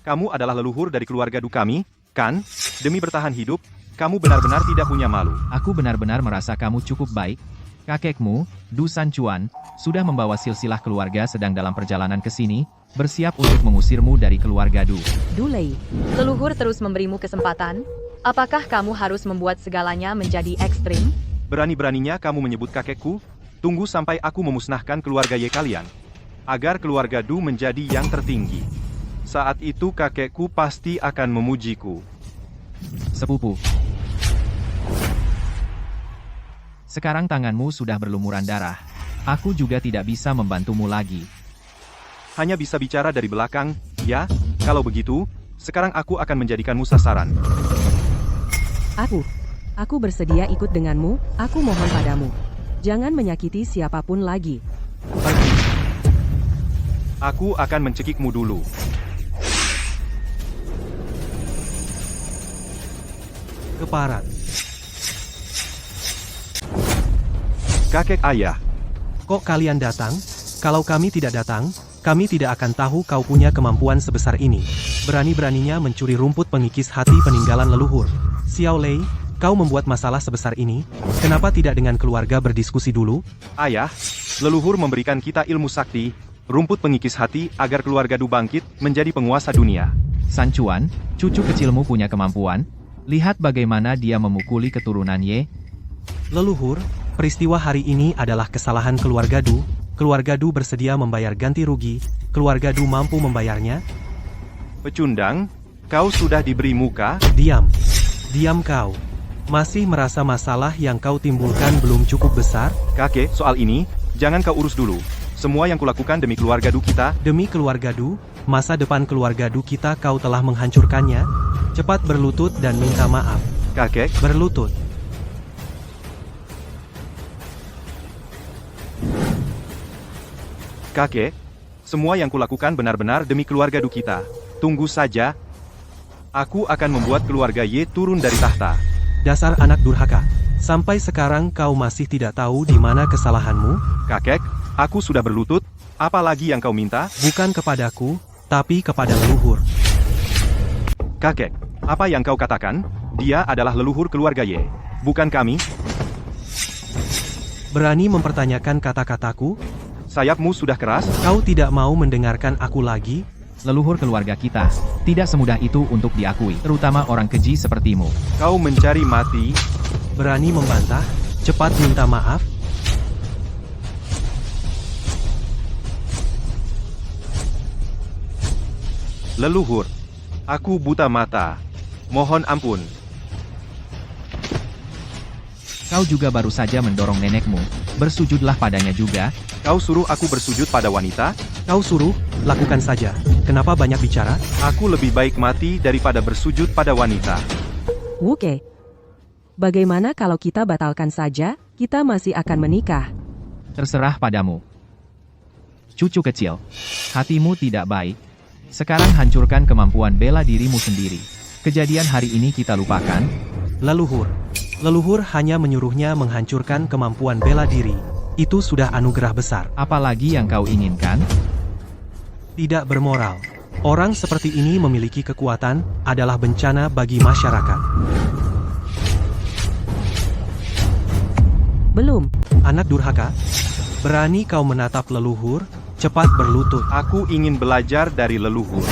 kamu adalah leluhur dari keluarga Du kami, kan? Demi bertahan hidup, kamu benar-benar tidak punya malu. Aku benar-benar merasa kamu cukup baik. Kakekmu, Du San Chuan, sudah membawa silsilah keluarga sedang dalam perjalanan ke sini, bersiap untuk mengusirmu dari keluarga Du. Dulei. Leluhur terus memberimu kesempatan. Apakah kamu harus membuat segalanya menjadi ekstrim? Berani-beraninya kamu menyebut kakekku? Tunggu sampai aku memusnahkan keluarga Ye kalian. Agar keluarga Du menjadi yang tertinggi. Saat itu kakekku pasti akan memujiku. Sepupu. Sekarang tanganmu sudah berlumuran darah. Aku juga tidak bisa membantumu lagi. Hanya bisa bicara dari belakang, ya? Kalau begitu, sekarang aku akan menjadikanmu sasaran. Aku bersedia ikut denganmu, aku mohon padamu. Jangan menyakiti siapapun lagi. Pergi. Aku akan mencekikmu dulu. Keparat. Kakek ayah. Kok kalian datang? Kalau kami tidak datang, kami tidak akan tahu kau punya kemampuan sebesar ini. Berani-beraninya mencuri rumput pengikis hati peninggalan leluhur. Xiao Lei, Kau membuat masalah sebesar ini, kenapa tidak dengan keluarga berdiskusi dulu? Ayah, leluhur memberikan kita ilmu sakti, rumput pengikis hati agar keluarga Du bangkit menjadi penguasa dunia. San Chuan, cucu kecilmu punya kemampuan. Lihat bagaimana dia memukuli keturunan Ye. Leluhur, peristiwa hari ini adalah kesalahan keluarga Du. Keluarga Du bersedia membayar ganti rugi. Keluarga Du mampu membayarnya? Pecundang, kau sudah diberi muka? Diam. Diam kau. Masih merasa masalah yang kau timbulkan belum cukup besar? Kakek, soal ini, jangan kau urus dulu. Semua yang kulakukan demi keluarga Du kita. Demi keluarga Du, masa depan keluarga Du kita kau telah menghancurkannya. Cepat berlutut dan minta maaf. Kakek, Berlutut. kakek, semua yang kulakukan benar-benar demi keluarga Du kita. Tunggu saja. Aku akan membuat keluarga Ye turun dari tahta. Dasar anak durhaka. Sampai sekarang kau masih tidak tahu di mana kesalahanmu? Kakek, aku sudah berlutut. Apa lagi yang kau minta? Bukan kepadaku, tapi kepada leluhur. Kakek, apa yang kau katakan? Dia adalah leluhur keluarga Ye. Bukan kami. Berani mempertanyakan kata-kataku? Sayapmu sudah keras. Kau tidak mau mendengarkan aku lagi? Leluhur keluarga kita. Tidak semudah itu untuk diakui, terutama orang keji sepertimu. Kau mencari mati. Berani membantah? Cepat minta maaf? Leluhur, aku buta mata. Mohon ampun. Kau juga baru saja mendorong nenekmu. Bersujudlah padanya juga. Kau suruh aku bersujud pada wanita? Kau suruh, lakukan saja. Kenapa banyak bicara? Aku lebih baik mati daripada bersujud pada wanita. Wuke. Bagaimana kalau kita batalkan saja? Kita masih akan menikah. Terserah padamu. Cucu kecil. Hatimu tidak baik. Sekarang hancurkan kemampuan bela dirimu sendiri. Kejadian hari ini kita lupakan. Leluhur. Leluhur hanya menyuruhnya menghancurkan kemampuan bela diri. Itu sudah anugerah besar. Apalagi yang kau inginkan? Tidak bermoral. Orang seperti ini memiliki kekuatan, adalah bencana bagi masyarakat. Belum. Anak durhaka, berani kau menatap leluhur, cepat berlutut. Aku ingin belajar dari leluhur.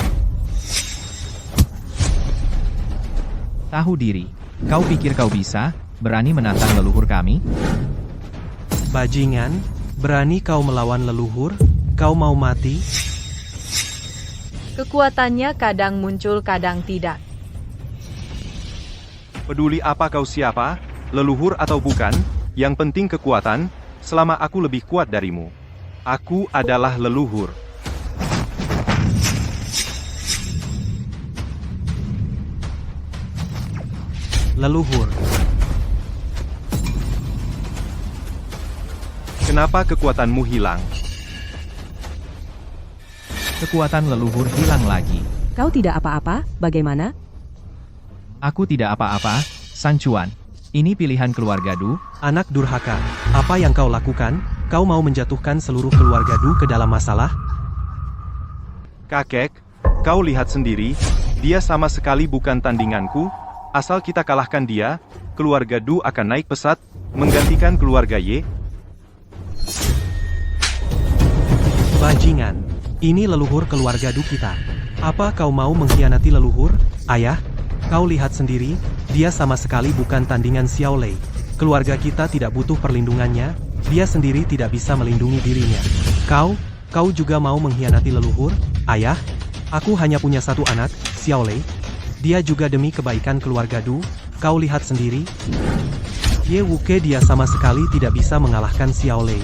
Tahu diri. Kau pikir kau bisa? Berani menantang leluhur kami? Bajingan, berani kau melawan leluhur? Kau mau mati? Kekuatannya kadang muncul kadang tidak. Peduli apa kau siapa, leluhur atau bukan, yang penting kekuatan, selama aku lebih kuat darimu. Aku adalah leluhur. Leluhur. Kenapa kekuatanmu hilang? Kekuatan leluhur hilang lagi. Kau tidak apa-apa, bagaimana? Aku tidak apa-apa, San Chuan. Ini pilihan keluarga Du. Anak durhaka, apa yang kau lakukan? Kau mau menjatuhkan seluruh keluarga Du ke dalam masalah? Kakek, kau lihat sendiri, dia sama sekali bukan tandinganku. Asal kita kalahkan dia, keluarga Du akan naik pesat, menggantikan keluarga Ye. Bajingan, ini leluhur keluarga Du kita. Apa kau mau mengkhianati leluhur? Ayah, kau lihat sendiri, dia sama sekali bukan tandingan Xiao Lei. Keluarga kita tidak butuh perlindungannya, dia sendiri tidak bisa melindungi dirinya. Kau juga mau mengkhianati leluhur? Ayah, aku hanya punya satu anak, Xiao Lei. Dia juga demi kebaikan keluarga Du, kau lihat sendiri. Ye Wuke dia sama sekali tidak bisa mengalahkan Xiao Lei.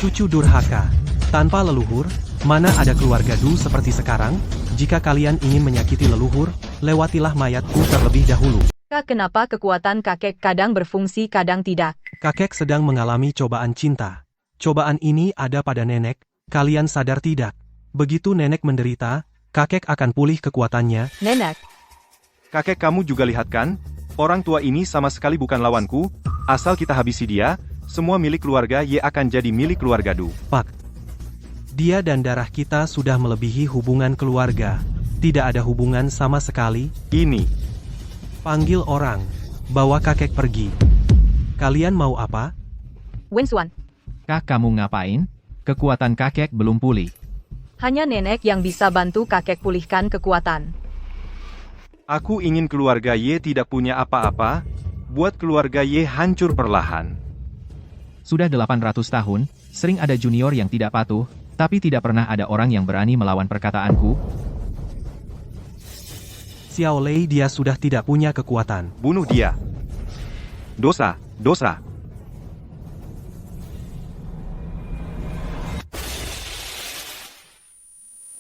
Cucu durhaka. Tanpa leluhur, mana ada keluarga Du seperti sekarang? Jika kalian ingin menyakiti leluhur, lewatilah mayatku terlebih dahulu. Kenapa kekuatan kakek kadang berfungsi kadang tidak? Kakek sedang mengalami cobaan cinta. Cobaan ini ada pada nenek, kalian sadar tidak? Begitu nenek menderita, kakek akan pulih kekuatannya. Nenek, Kakek kamu juga lihat kan? Orang tua ini sama sekali bukan lawanku, asal kita habisi dia, semua milik keluarga Ye akan jadi milik keluarga Du. Pak. Dia dan darah kita sudah melebihi hubungan keluarga. Tidak ada hubungan sama sekali. Ini, Panggil orang. bawa kakek pergi. Kalian mau apa? Wensuan, Kak, kamu ngapain? Kekuatan kakek belum pulih. hanya nenek yang bisa bantu kakek pulihkan kekuatan. Aku ingin keluarga Ye tidak punya apa-apa, buat keluarga Ye hancur perlahan. Sudah 800 tahun, sering ada junior yang tidak patuh, tapi tidak pernah ada orang yang berani melawan perkataanku. Xiao Lei dia sudah tidak punya kekuatan. Bunuh dia. Dosa, dosa.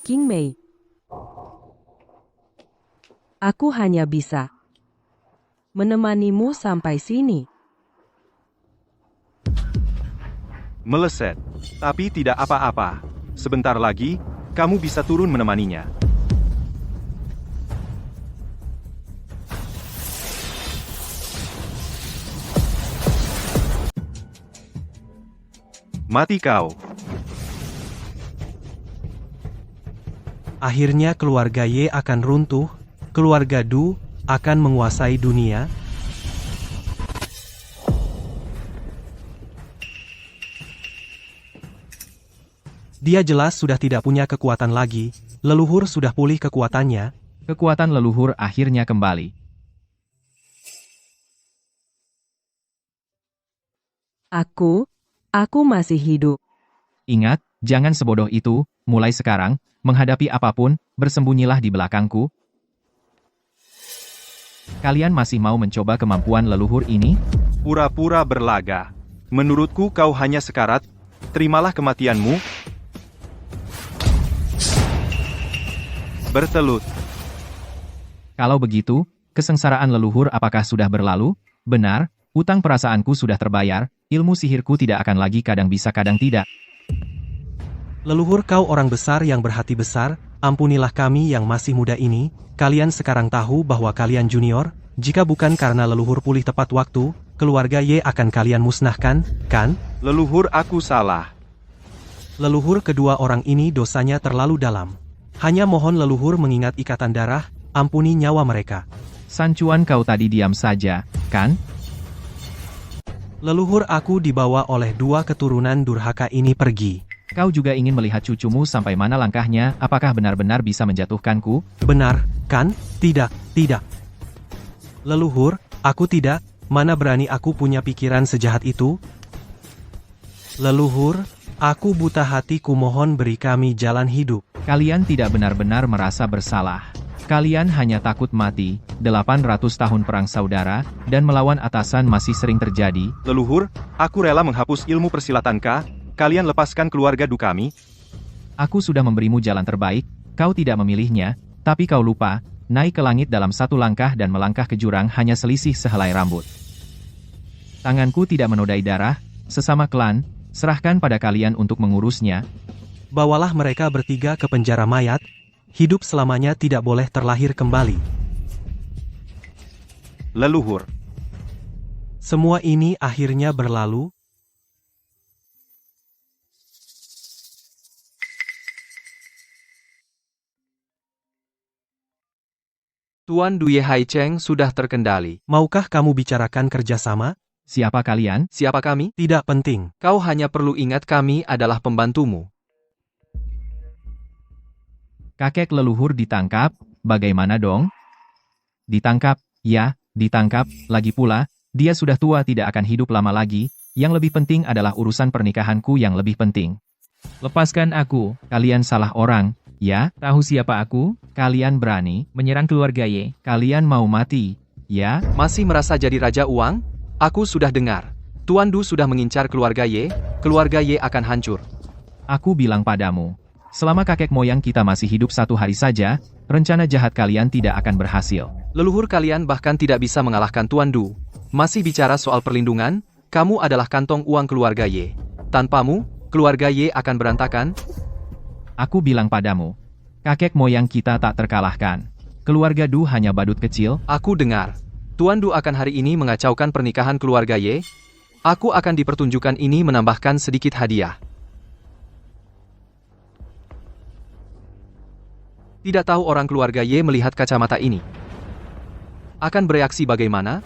King Mei. Aku hanya bisa menemanimu sampai sini. Meleset. Tapi tidak apa-apa. Sebentar lagi, kamu bisa turun menemaninya. Mati kau. Akhirnya keluarga Ye akan runtuh, keluarga Du akan menguasai dunia. Dia jelas sudah tidak punya kekuatan lagi, leluhur sudah pulih kekuatannya. Kekuatan leluhur akhirnya kembali. Aku masih hidup. Ingat, jangan sebodoh itu, mulai sekarang, menghadapi apapun, bersembunyilah di belakangku. Kalian masih mau mencoba kemampuan leluhur ini? Pura-pura berlaga. Menurutku kau hanya sekarat, terimalah kematianmu. Bertelut. Kalau begitu, kesengsaraan leluhur apakah sudah berlalu? Benar, utang perasaanku sudah terbayar, ilmu sihirku tidak akan lagi kadang bisa kadang tidak. Leluhur kau orang besar yang berhati besar, ampunilah kami yang masih muda ini, kalian sekarang tahu bahwa kalian junior, jika bukan karena leluhur pulih tepat waktu, keluarga Ye akan kalian musnahkan, kan? Leluhur aku salah. Leluhur kedua orang ini dosanya terlalu dalam. Hanya mohon leluhur mengingat ikatan darah, ampuni nyawa mereka. Sancuan kau tadi diam saja, kan? Leluhur aku dibawa oleh dua keturunan durhaka ini pergi. Kau juga ingin melihat cucumu sampai mana langkahnya, apakah benar-benar bisa menjatuhkanku? Benar, kan? Tidak, tidak. Leluhur, aku tidak, mana berani aku punya pikiran sejahat itu? Leluhur, aku buta hati kumohon beri kami jalan hidup. Kalian tidak benar-benar merasa bersalah. Kalian hanya takut mati, 800 tahun perang saudara, dan melawan atasan masih sering terjadi. Leluhur, aku rela menghapus ilmu persilatan K, kalian lepaskan keluarga Du kami. Aku sudah memberimu jalan terbaik, kau tidak memilihnya, tapi kau lupa, naik ke langit dalam satu langkah dan melangkah ke jurang hanya selisih sehelai rambut. Tanganku tidak menodai darah, sesama klan, serahkan pada kalian untuk mengurusnya. Bawalah mereka bertiga ke penjara mayat, hidup selamanya tidak boleh terlahir kembali. Leluhur. Semua ini akhirnya berlalu. Tuan Du Ye Haicheng sudah terkendali. Maukah kamu bicarakan kerjasama? Siapa kalian? Siapa kami? Tidak penting. Kau hanya perlu ingat kami adalah pembantumu. Kakek leluhur ditangkap, bagaimana dong? Ditangkap, ya, ditangkap, lagi pula, dia sudah tua tidak akan hidup lama lagi, yang lebih penting adalah urusan pernikahanku yang lebih penting. Lepaskan aku, kalian salah orang, ya, tahu siapa aku? Kalian berani menyerang keluarga Ye, kalian mau mati, ya? Masih merasa jadi raja uang? Aku sudah dengar. Tuan Du sudah mengincar keluarga Ye akan hancur. Aku bilang padamu, selama kakek moyang kita masih hidup 1 hari saja, rencana jahat kalian tidak akan berhasil. Leluhur kalian bahkan tidak bisa mengalahkan Tuan Du. Masih bicara soal perlindungan, kamu adalah kantong uang keluarga Ye. Tanpamu, keluarga Ye akan berantakan. Aku bilang padamu, kakek moyang kita tak terkalahkan. Keluarga Du hanya badut kecil. Aku dengar. Tuan Du akan hari ini mengacaukan pernikahan keluarga Ye. Aku akan dipertunjukkan ini menambahkan sedikit hadiah. Tidak tahu orang keluarga Ye melihat kacamata ini akan bereaksi bagaimana?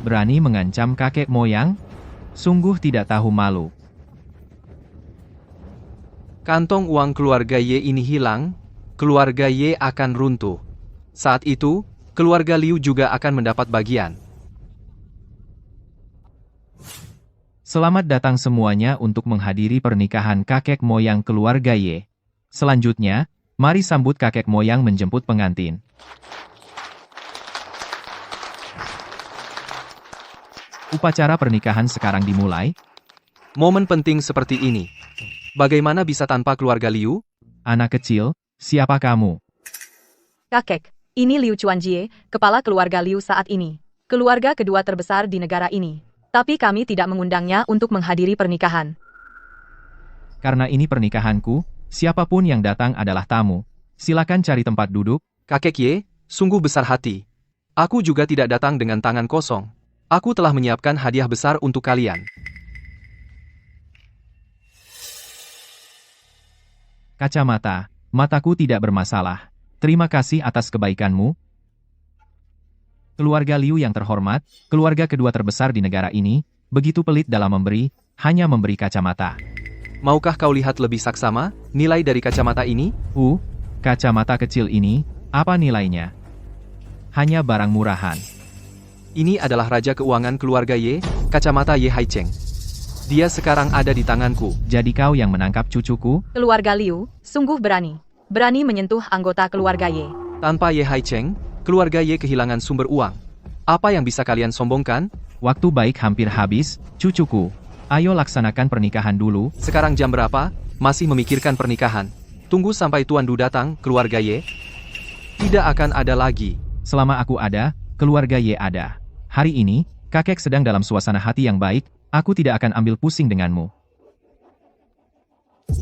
Berani mengancam kakek moyang? Sungguh tidak tahu malu. Kantong uang keluarga Ye ini hilang, keluarga Ye akan runtuh. Saat itu, keluarga Liu juga akan mendapat bagian. Selamat datang semuanya untuk menghadiri pernikahan kakek moyang keluarga Ye. Selanjutnya, mari sambut kakek moyang menjemput pengantin. Upacara pernikahan sekarang dimulai. Momen penting seperti ini. Bagaimana bisa tanpa keluarga Liu? Anak kecil, siapa kamu? Kakek, ini Liu Chuanjie, kepala keluarga Liu saat ini. Keluarga kedua terbesar di negara ini. Tapi kami tidak mengundangnya untuk menghadiri pernikahan. Karena ini pernikahanku, siapapun yang datang adalah tamu. Silakan cari tempat duduk. Kakek Ye, sungguh besar hati. Aku juga tidak datang dengan tangan kosong. Aku telah menyiapkan hadiah besar untuk kalian. Kacamata, mataku tidak bermasalah. Terima kasih atas kebaikanmu. Keluarga Liu yang terhormat, keluarga kedua terbesar di negara ini, begitu pelit dalam memberi, hanya memberi kacamata. Maukah kau lihat lebih saksama, nilai dari kacamata ini? Kacamata kecil ini, apa nilainya? Hanya barang murahan. Ini adalah Raja Keuangan keluarga Ye, kacamata Ye Haicheng. Dia sekarang ada di tanganku. Jadi kau yang menangkap cucuku? Keluarga Liu, sungguh berani. Berani menyentuh anggota keluarga Ye. Tanpa Ye Haicheng, keluarga Ye kehilangan sumber uang. Apa yang bisa kalian sombongkan? Waktu baik hampir habis, cucuku. Ayo laksanakan pernikahan dulu. Sekarang jam berapa? Masih memikirkan pernikahan. Tunggu sampai Tuan Du datang, keluarga Ye. Tidak akan ada lagi. Selama aku ada, keluarga Ye ada. Hari ini, kakek sedang dalam suasana hati yang baik, aku tidak akan ambil pusing denganmu.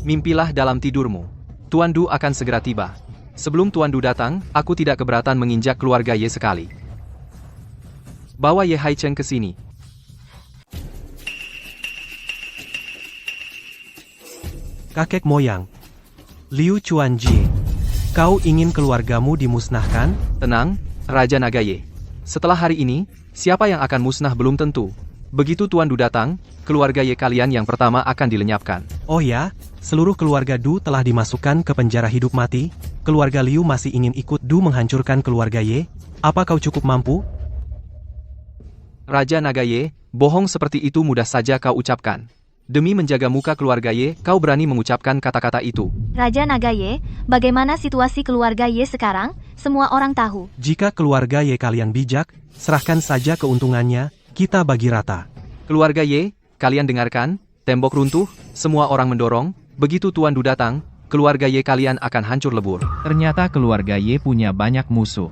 Mimpilah dalam tidurmu. Tuan Du akan segera tiba. Sebelum Tuan Du datang, aku tidak keberatan menginjak keluarga Ye sekali. Bawa Ye Haicheng ke sini. Kakek moyang. Liu Chuanjie. Kau ingin keluargamu dimusnahkan? Tenang, Raja Naga Ye. Setelah hari ini, siapa yang akan musnah belum tentu. Begitu Tuan Du datang, keluarga Ye kalian yang pertama akan dilenyapkan. Oh ya, seluruh keluarga Du telah dimasukkan ke penjara hidup mati. Keluarga Liu masih ingin ikut Du menghancurkan keluarga Ye. Apa kau cukup mampu? Raja Naga Ye, bohong seperti itu mudah saja kau ucapkan. Demi menjaga muka keluarga Ye, kau berani mengucapkan kata-kata itu. Raja Naga Ye, bagaimana situasi keluarga Ye sekarang? Semua orang tahu. Jika keluarga Ye kalian bijak, serahkan saja keuntungannya, kita bagi rata. Keluarga Ye, kalian dengarkan, tembok runtuh, semua orang mendorong, begitu Tuan Du datang, keluarga Ye kalian akan hancur lebur. Ternyata keluarga Ye punya banyak musuh.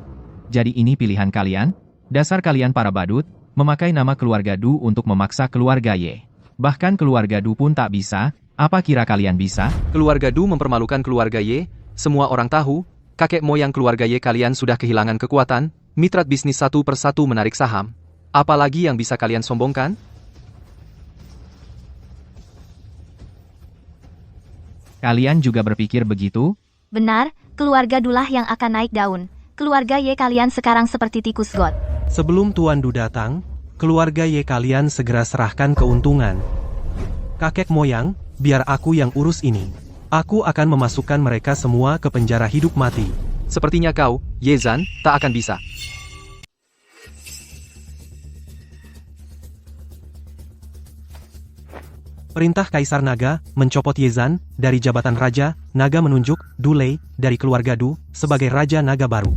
Jadi ini pilihan kalian? Dasar kalian para badut, memakai nama keluarga Du untuk memaksa keluarga Ye. Bahkan keluarga Du pun tak bisa, apa kira kalian bisa? Keluarga Du mempermalukan keluarga Ye, semua orang tahu, kakek moyang keluarga Ye kalian sudah kehilangan kekuatan, mitra bisnis satu persatu menarik saham. Apalagi yang bisa kalian sombongkan? Kalian juga berpikir begitu? Benar, keluarga Dulah yang akan naik daun. Keluarga Ye kalian sekarang seperti tikus got. Sebelum Tuan Du datang, keluarga Ye kalian segera serahkan keuntungan. Kakek moyang, biar aku yang urus ini. Aku akan memasukkan mereka semua ke penjara hidup mati. Sepertinya kau, Ye Zhan, tak akan bisa. Perintah Kaisar Naga, mencopot Ye Zhan, dari jabatan Raja, Naga menunjuk, Du Lei, dari keluarga Du, sebagai Raja Naga baru.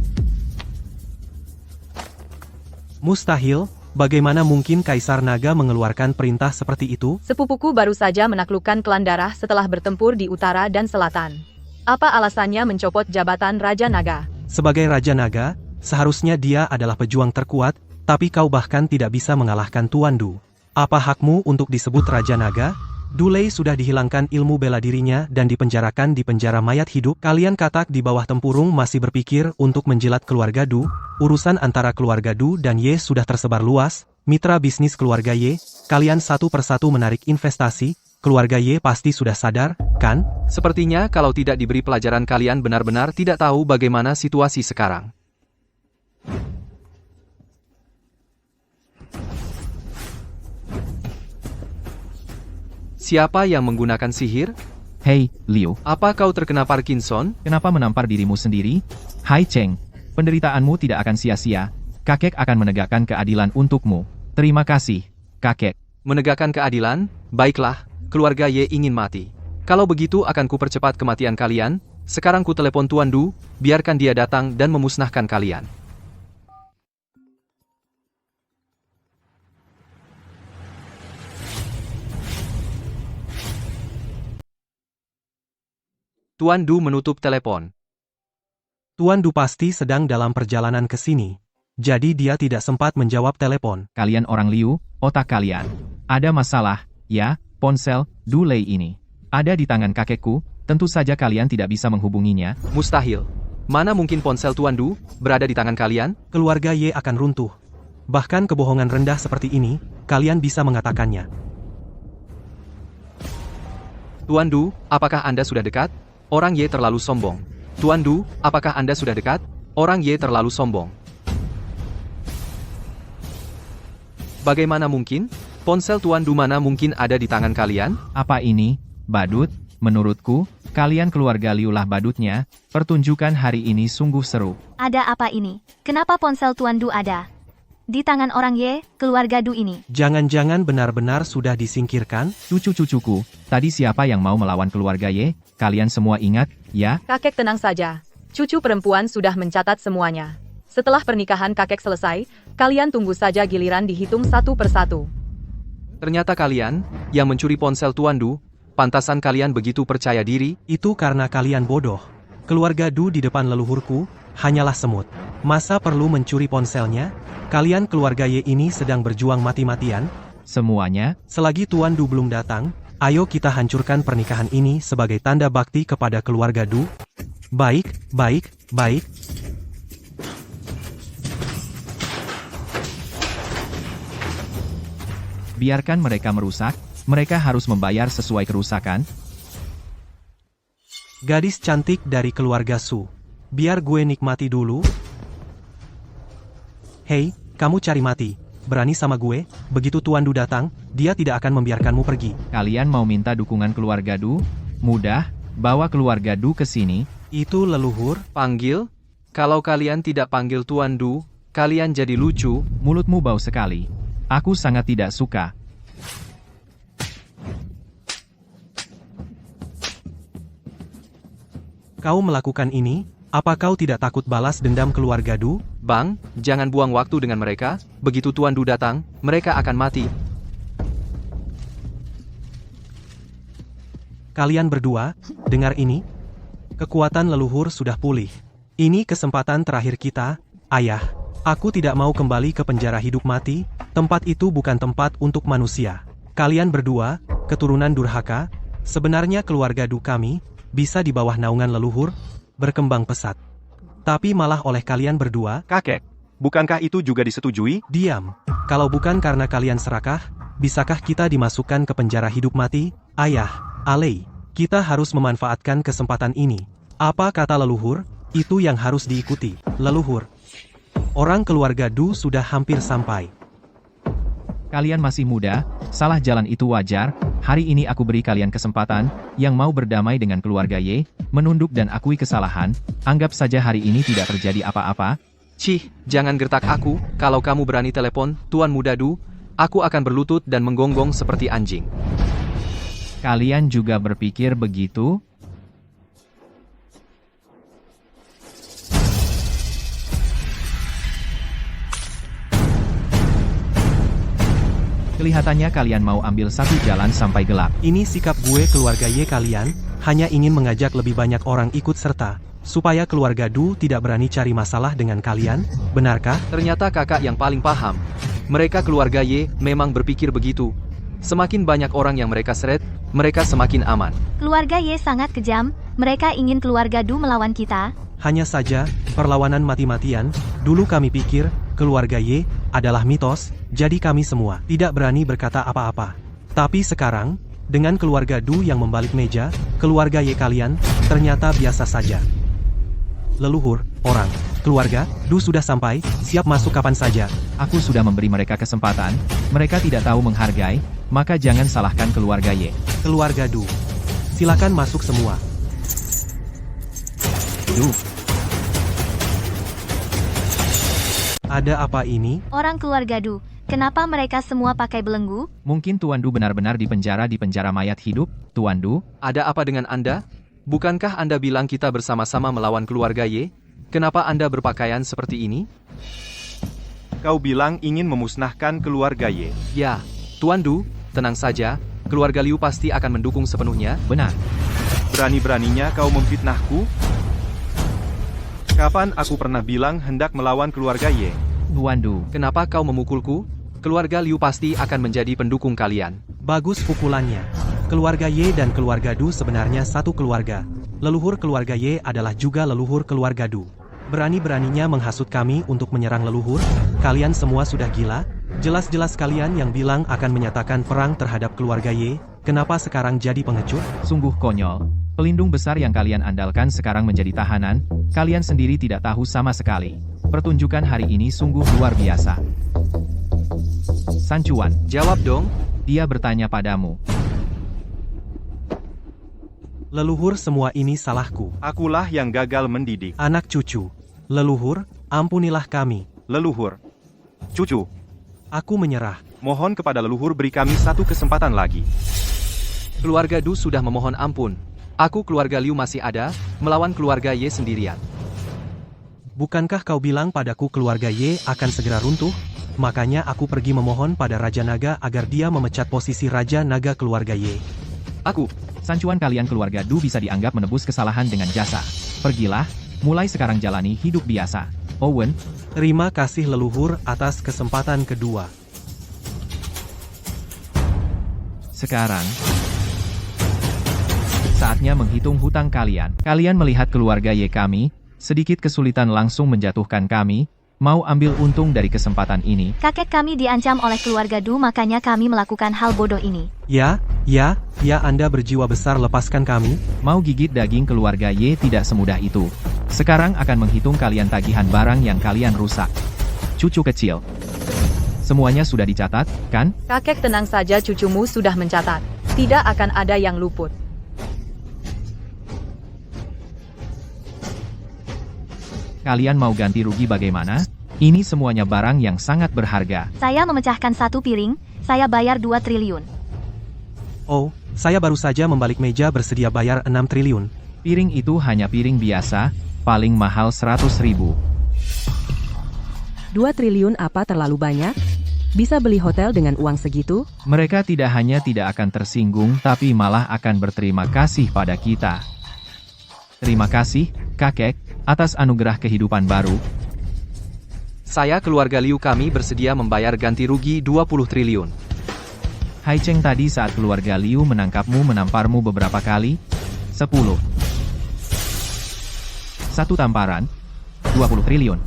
Mustahil, bagaimana mungkin Kaisar Naga mengeluarkan perintah seperti itu? Sepupuku baru saja menaklukkan klan darah setelah bertempur di utara dan selatan. Apa alasannya mencopot jabatan Raja Naga? Sebagai Raja Naga, seharusnya dia adalah pejuang terkuat, tapi kau bahkan tidak bisa mengalahkan Tuan Du. Apa hakmu untuk disebut Raja Naga? Du Lei sudah dihilangkan ilmu bela dirinya dan dipenjarakan di penjara mayat hidup. Kalian katak di bawah tempurung masih berpikir untuk menjilat keluarga Du. Urusan antara keluarga Du dan Ye sudah tersebar luas. Mitra bisnis keluarga Ye, kalian satu persatu menarik investasi. Keluarga Ye pasti sudah sadar, kan? Sepertinya kalau tidak diberi pelajaran kalian benar-benar tidak tahu bagaimana situasi sekarang. Siapa yang menggunakan sihir? Hei, Liu, Apa kau terkena Parkinson? kenapa menampar dirimu sendiri? Hai Cheng, penderitaanmu tidak akan sia-sia. Kakek akan menegakkan keadilan untukmu. Terima kasih, kakek. Menegakkan keadilan? Baiklah, keluarga Ye ingin mati. Kalau begitu akan kupercepat kematian kalian. Sekarang ku telepon Tuan Du, biarkan dia datang dan memusnahkan kalian. Tuan Du menutup telepon. Tuan Du pasti sedang dalam perjalanan ke sini. Jadi dia tidak sempat menjawab telepon. Kalian orang Liu, otak kalian. Ada masalah, ya, ponsel Du Lei ini. Ada di tangan kakekku, tentu saja kalian tidak bisa menghubunginya. Mustahil. Mana mungkin ponsel Tuan Du berada di tangan kalian? Keluarga Ye akan runtuh. Bahkan kebohongan rendah seperti ini, kalian bisa mengatakannya. Tuan Du, apakah Anda sudah dekat? Orang Ye terlalu sombong. Tuan Du, apakah Anda sudah dekat? Orang Ye terlalu sombong. Bagaimana mungkin? Ponsel Tuan Du mana mungkin ada di tangan kalian? Apa ini, badut? Menurutku, kalian keluarga Liu lah badutnya. Pertunjukan hari ini sungguh seru. Ada apa ini? Kenapa ponsel Tuan Du ada di tangan orang Ye, keluarga Du ini? Jangan-jangan benar-benar sudah disingkirkan? Cucu-cucuku, tadi siapa yang mau melawan keluarga Ye? Kalian semua ingat, ya? Kakek tenang saja. Cucu perempuan sudah mencatat semuanya. Setelah pernikahan kakek selesai, kalian tunggu saja giliran dihitung satu persatu. Ternyata kalian yang mencuri ponsel Tuan Du. Pantasan kalian begitu percaya diri. Itu karena kalian bodoh. Keluarga Du di depan leluhurku hanyalah semut. Masa perlu mencuri ponselnya? Kalian keluarga Ye ini sedang berjuang mati-matian. Semuanya, Selagi Tuan Du belum datang, ayo kita hancurkan pernikahan ini sebagai tanda bakti kepada keluarga Du. Baik, baik, baik. biarkan mereka merusak. Mereka harus membayar sesuai kerusakan. Gadis cantik dari keluarga Su. Biar gue nikmati dulu. Hei, kamu cari mati. Berani sama gue? Begitu Tuan Du datang, dia tidak akan membiarkanmu pergi. Kalian mau minta dukungan keluarga Du? Mudah, bawa keluarga Du ke sini. Itu leluhur. Panggil? Kalau kalian tidak panggil Tuan Du, kalian jadi lucu. Mulutmu bau sekali. Aku sangat tidak suka. Kau melakukan ini? Apa kau tidak takut balas dendam keluarga Du? Bang, jangan buang waktu dengan mereka. Begitu Tuan Du datang, mereka akan mati. Kalian berdua, dengar ini. Kekuatan leluhur sudah pulih. Ini kesempatan terakhir kita, ayah. Aku tidak mau kembali ke penjara hidup mati. Tempat itu bukan tempat untuk manusia. Kalian berdua, keturunan durhaka, sebenarnya keluarga Du kami, bisa di bawah naungan leluhur, berkembang pesat. Tapi malah oleh kalian berdua, Kakek, bukankah itu juga disetujui? diam. Kalau bukan karena kalian serakah, bisakah kita dimasukkan ke penjara hidup mati? Ayah, Alei, kita harus memanfaatkan kesempatan ini. Apa kata leluhur? Itu yang harus diikuti. Leluhur. Orang keluarga Du sudah hampir sampai. Kalian masih muda, salah jalan itu wajar. Hari ini aku beri kalian kesempatan, yang mau berdamai dengan keluarga Ye, menunduk dan akui kesalahan, anggap saja hari ini tidak terjadi apa-apa. Cih, jangan gertak aku. Kalau kamu berani telepon Tuan Muda Du, aku akan berlutut dan menggonggong seperti anjing. Kalian juga berpikir begitu? Kelihatannya kalian mau ambil satu jalan sampai gelap. Ini sikap gue keluarga Ye kalian, hanya ingin mengajak lebih banyak orang ikut serta, supaya keluarga Du tidak berani cari masalah dengan kalian, benarkah? Ternyata kakak yang paling paham. Mereka keluarga Ye memang berpikir begitu. Semakin banyak orang yang mereka seret, mereka semakin aman. Keluarga Ye sangat kejam, mereka ingin keluarga Du melawan kita. Hanya saja, perlawanan mati-matian, dulu kami pikir, keluarga Ye adalah mitos, jadi kami semua tidak berani berkata apa-apa. Tapi sekarang, dengan keluarga Du yang membalik meja, keluarga Ye kalian ternyata biasa saja. Leluhur, orang Keluarga, Du sudah sampai, siap masuk kapan saja. Aku sudah memberi mereka kesempatan, mereka tidak tahu menghargai, maka jangan salahkan keluarga Ye. Keluarga Du. Silakan masuk semua. Du, Ada apa ini? Orang keluarga Du, kenapa mereka semua pakai belenggu? mungkin Tuan Du benar-benar di penjara mayat hidup, Tuan Du? Ada apa dengan Anda? Bukankah Anda bilang kita bersama-sama melawan keluarga Ye? Kenapa Anda berpakaian seperti ini? Kau bilang ingin memusnahkan keluarga Ye. Ya, Tuan Du, tenang saja, keluarga Liu pasti akan mendukung sepenuhnya. Benar. Berani-beraninya kau memfitnahku? Kapan aku pernah bilang hendak melawan keluarga Ye? Tuan Du, Kenapa kau memukulku? Keluarga Liu pasti akan menjadi pendukung kalian. Bagus pukulannya. Keluarga Ye dan keluarga Du sebenarnya satu keluarga. Leluhur keluarga Ye adalah juga leluhur keluarga Du. Berani-beraninya menghasut kami untuk menyerang leluhur? Kalian semua sudah gila? Jelas-jelas kalian yang bilang akan menyatakan perang terhadap keluarga Ye, kenapa sekarang jadi pengecut? sungguh konyol. Pelindung besar yang kalian andalkan sekarang menjadi tahanan, kalian sendiri tidak tahu sama sekali. Pertunjukan hari ini sungguh luar biasa. Sancuan, Jawab dong. dia bertanya padamu. Leluhur, semua ini salahku. Akulah yang gagal mendidik. Anak cucu. Leluhur, ampunilah kami. Leluhur. Cucu, Aku menyerah. mohon kepada leluhur beri kami satu kesempatan lagi. Keluarga Du sudah memohon ampun. Aku keluarga Liu masih ada, melawan keluarga Ye sendirian. Bukankah kau bilang padaku keluarga Ye akan segera runtuh? Makanya aku pergi memohon pada Raja Naga agar dia memecat posisi Raja Naga keluarga Ye. Aku, Sancuan kalian keluarga Du bisa dianggap menebus kesalahan dengan jasa. Pergilah, mulai sekarang jalani hidup biasa. Owen, Terima kasih leluhur atas kesempatan kedua. sekarang saatnya menghitung hutang kalian. Kalian melihat keluarga Ye kami, sedikit kesulitan langsung menjatuhkan kami, mau ambil untung dari kesempatan ini. Kakek kami diancam oleh keluarga Du, makanya kami melakukan hal bodoh ini. Ya, Anda berjiwa besar, lepaskan kami. Mau gigit daging keluarga Ye tidak semudah itu. Sekarang akan menghitung kalian tagihan barang yang kalian rusak. Cucu kecil. Semuanya sudah dicatat, kan? Kakek tenang saja, cucumu sudah mencatat. Tidak akan ada yang luput. Kalian mau ganti rugi bagaimana? Ini semuanya barang yang sangat berharga. Saya memecahkan satu piring, saya bayar 2 triliun. Oh, saya baru saja membalik meja bersedia bayar 6 triliun. Piring itu hanya piring biasa, paling mahal 100.000. 2 triliun apa terlalu banyak? Bisa beli hotel dengan uang segitu? Mereka tidak hanya tidak akan tersinggung, tapi malah akan berterima kasih pada kita. Terima kasih, kakek, atas anugerah kehidupan baru. saya keluarga Liu kami bersedia membayar ganti rugi 20 triliun. Hai Cheng, tadi saat keluarga Liu menangkapmu menamparmu beberapa kali. 10. Satu tamparan. 20 triliun.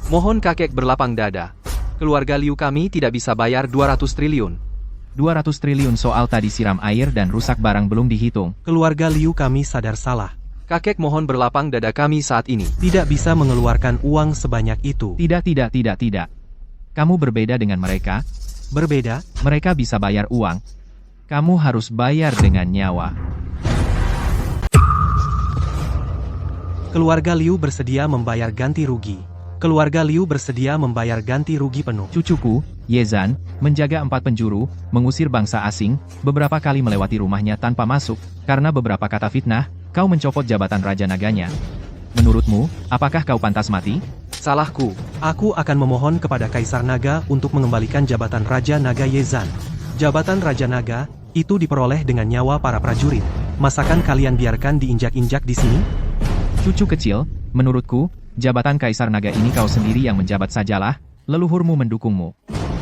Mohon kakek berlapang dada. Keluarga Liu kami tidak bisa bayar 200 triliun. 200 triliun soal tadi siram air dan rusak barang belum dihitung. Keluarga Liu kami sadar salah. Kakek mohon berlapang dada kami saat ini. Tidak bisa mengeluarkan uang sebanyak itu. Tidak. Kamu berbeda dengan mereka. Berbeda? Mereka bisa bayar uang. Kamu harus bayar dengan nyawa. Keluarga Liu bersedia membayar ganti rugi. Keluarga Liu bersedia membayar ganti rugi penuh. Cucuku, Yezan, menjaga 4 penjuru, mengusir bangsa asing, beberapa kali melewati rumahnya tanpa masuk, karena beberapa kata fitnah, kau mencopot jabatan Raja Naganya. Menurutmu, apakah kau pantas mati? Salahku. Aku akan memohon kepada Kaisar Naga untuk mengembalikan jabatan Raja Naga Yezan. Jabatan Raja Naga, itu diperoleh dengan nyawa para prajurit. Masakan kalian biarkan diinjak-injak di sini? Cucu kecil, menurutku, jabatan Kaisar Naga ini kau sendiri yang menjabat sajalah, leluhurmu mendukungmu.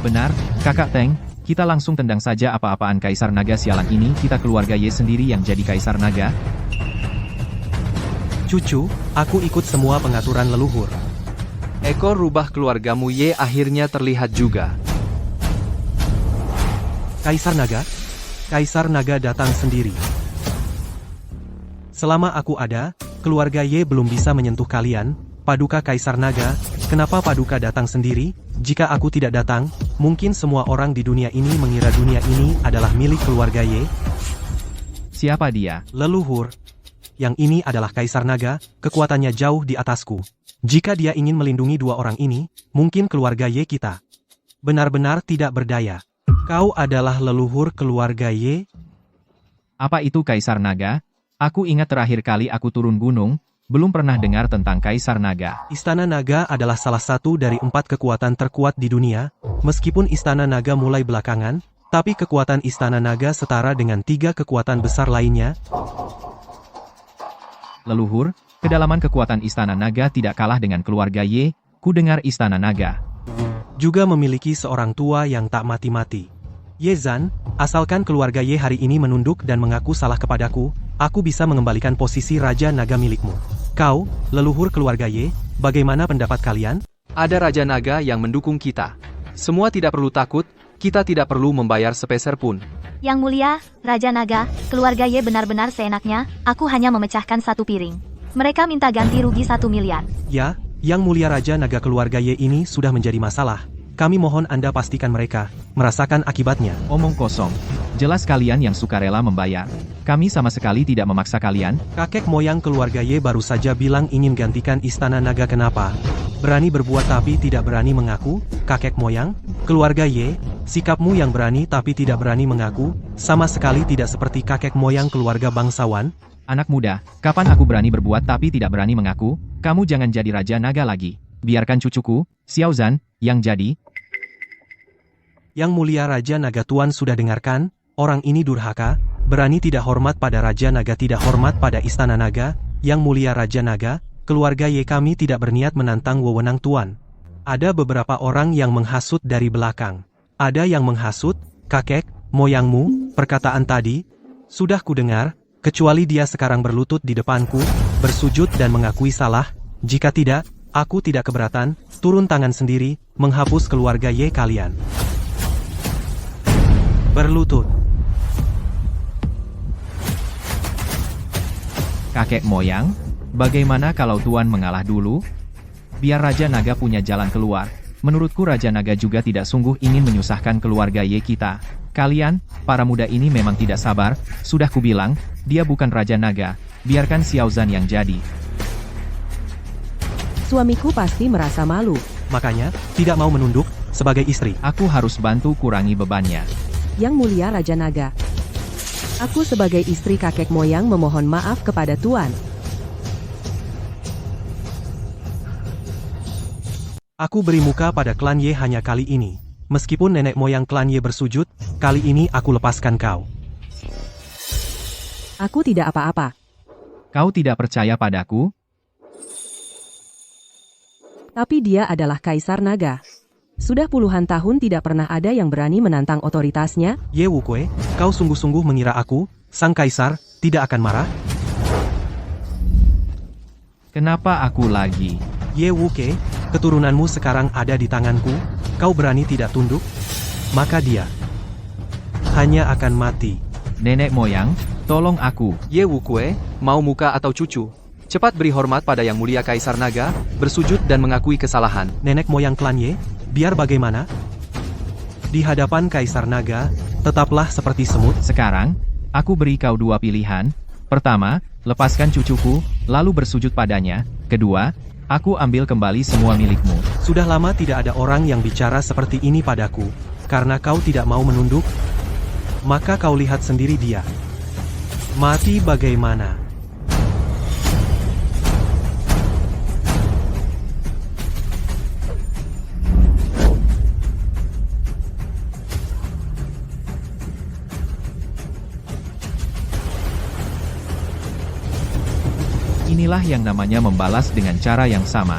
Benar, kakak Teng, kita langsung tendang saja apa-apaan Kaisar Naga sialan ini, kita keluarga Ye sendiri yang jadi Kaisar Naga. Cucu, aku ikut semua pengaturan leluhur. Ekor rubah keluargamu Ye akhirnya terlihat juga. Kaisar Naga? Kaisar Naga datang sendiri. Selama aku ada, keluarga Ye belum bisa menyentuh kalian, Paduka Kaisar Naga, kenapa Paduka datang sendiri? Jika aku tidak datang, mungkin semua orang di dunia ini mengira dunia ini adalah milik keluarga Ye. Siapa dia? Leluhur. Yang ini adalah Kaisar Naga, kekuatannya jauh di atasku. Jika dia ingin melindungi dua orang ini, mungkin keluarga Ye kita benar-benar tidak berdaya. Kau adalah leluhur keluarga Ye? Apa itu Kaisar Naga? Aku ingat terakhir kali aku turun gunung, belum pernah dengar tentang Kaisar Naga. Istana Naga adalah salah satu dari 4 kekuatan terkuat di dunia. Meskipun Istana Naga mulai belakangan, tapi kekuatan Istana Naga setara dengan 3 kekuatan besar lainnya. Leluhur, kedalaman kekuatan Istana Naga tidak kalah dengan keluarga Ye, ku dengar Istana Naga Juga memiliki seorang tua yang tak mati-mati. Ye Zan, asalkan keluarga Ye hari ini menunduk dan mengaku salah kepadaku, aku bisa mengembalikan posisi Raja Naga milikmu. Kau, leluhur keluarga Ye, bagaimana pendapat kalian? Ada Raja Naga yang mendukung kita. Semua tidak perlu takut, kita tidak perlu membayar sepeser pun. Yang mulia, Raja Naga, keluarga Ye benar-benar seenaknya, aku hanya memecahkan 1 piring. Mereka minta ganti rugi 1 miliar. Ya, yang mulia Raja Naga keluarga Ye ini sudah menjadi masalah. Kami mohon Anda pastikan mereka merasakan akibatnya. Omong kosong. Jelas kalian yang sukarela membayar. Kami sama sekali tidak memaksa kalian. Kakek moyang keluarga Ye baru saja bilang ingin gantikan Istana Naga, kenapa? Berani berbuat tapi tidak berani mengaku? Kakek moyang, keluarga Ye, sikapmu yang berani tapi tidak berani mengaku, sama sekali tidak seperti kakek moyang keluarga bangsawan. Anak muda, kapan aku berani berbuat tapi tidak berani mengaku? Kamu jangan jadi Raja Naga lagi. Biarkan cucuku, Xiao Zan, yang jadi. Yang mulia Raja Naga Tuan sudah dengarkan, orang ini durhaka, berani tidak hormat pada Raja Naga, tidak hormat pada Istana Naga. Yang mulia Raja Naga, keluarga Ye kami tidak berniat menantang wewenang Tuan. Ada beberapa orang yang menghasut dari belakang. Ada yang menghasut, kakek, moyangmu, perkataan tadi, sudah kudengar, kecuali dia sekarang berlutut di depanku, bersujud dan mengakui salah, jika tidak, aku tidak keberatan, turun tangan sendiri, menghapus keluarga Ye kalian. Berlutut. Kakek moyang, bagaimana kalau Tuan mengalah dulu? Biar Raja Naga punya jalan keluar. Menurutku Raja Naga juga tidak sungguh ingin menyusahkan keluarga Ye kita. Kalian, para muda ini memang tidak sabar, sudah kubilang, dia bukan Raja Naga, biarkan Xiao Zan yang jadi. Suamiku pasti merasa malu. Makanya, tidak mau menunduk, sebagai istri. Aku harus bantu kurangi bebannya. Yang mulia Raja Naga, aku sebagai istri kakek moyang memohon maaf kepada Tuan. Aku beri muka pada klan Ye hanya kali ini. Meskipun nenek moyang klan Ye bersujud, kali ini aku lepaskan kau. Aku tidak apa-apa. Kau tidak percaya padaku? Tapi dia adalah Kaisar Naga. Sudah puluhan tahun tidak pernah ada yang berani menantang otoritasnya. Ye Wukue, kau sungguh-sungguh mengira aku, sang kaisar, tidak akan marah? Kenapa aku lagi? Ye Wuke, keturunanmu sekarang ada di tanganku, kau berani tidak tunduk? Maka dia hanya akan mati. Nenek moyang, tolong aku. Ye Wukue, mau muka atau cucu? Cepat beri hormat pada Yang Mulia Kaisar Naga, bersujud dan mengakui kesalahan. Nenek moyang klan Ye, biar bagaimana? Di hadapan Kaisar Naga, tetaplah seperti semut. Sekarang, aku beri kau 2 pilihan. Pertama, lepaskan cucuku, lalu bersujud padanya. Kedua, aku ambil kembali semua milikmu. Sudah lama tidak ada orang yang bicara seperti ini padaku. Karena kau tidak mau menunduk, maka kau lihat sendiri dia mati bagaimana. Inilah yang namanya membalas dengan cara yang sama.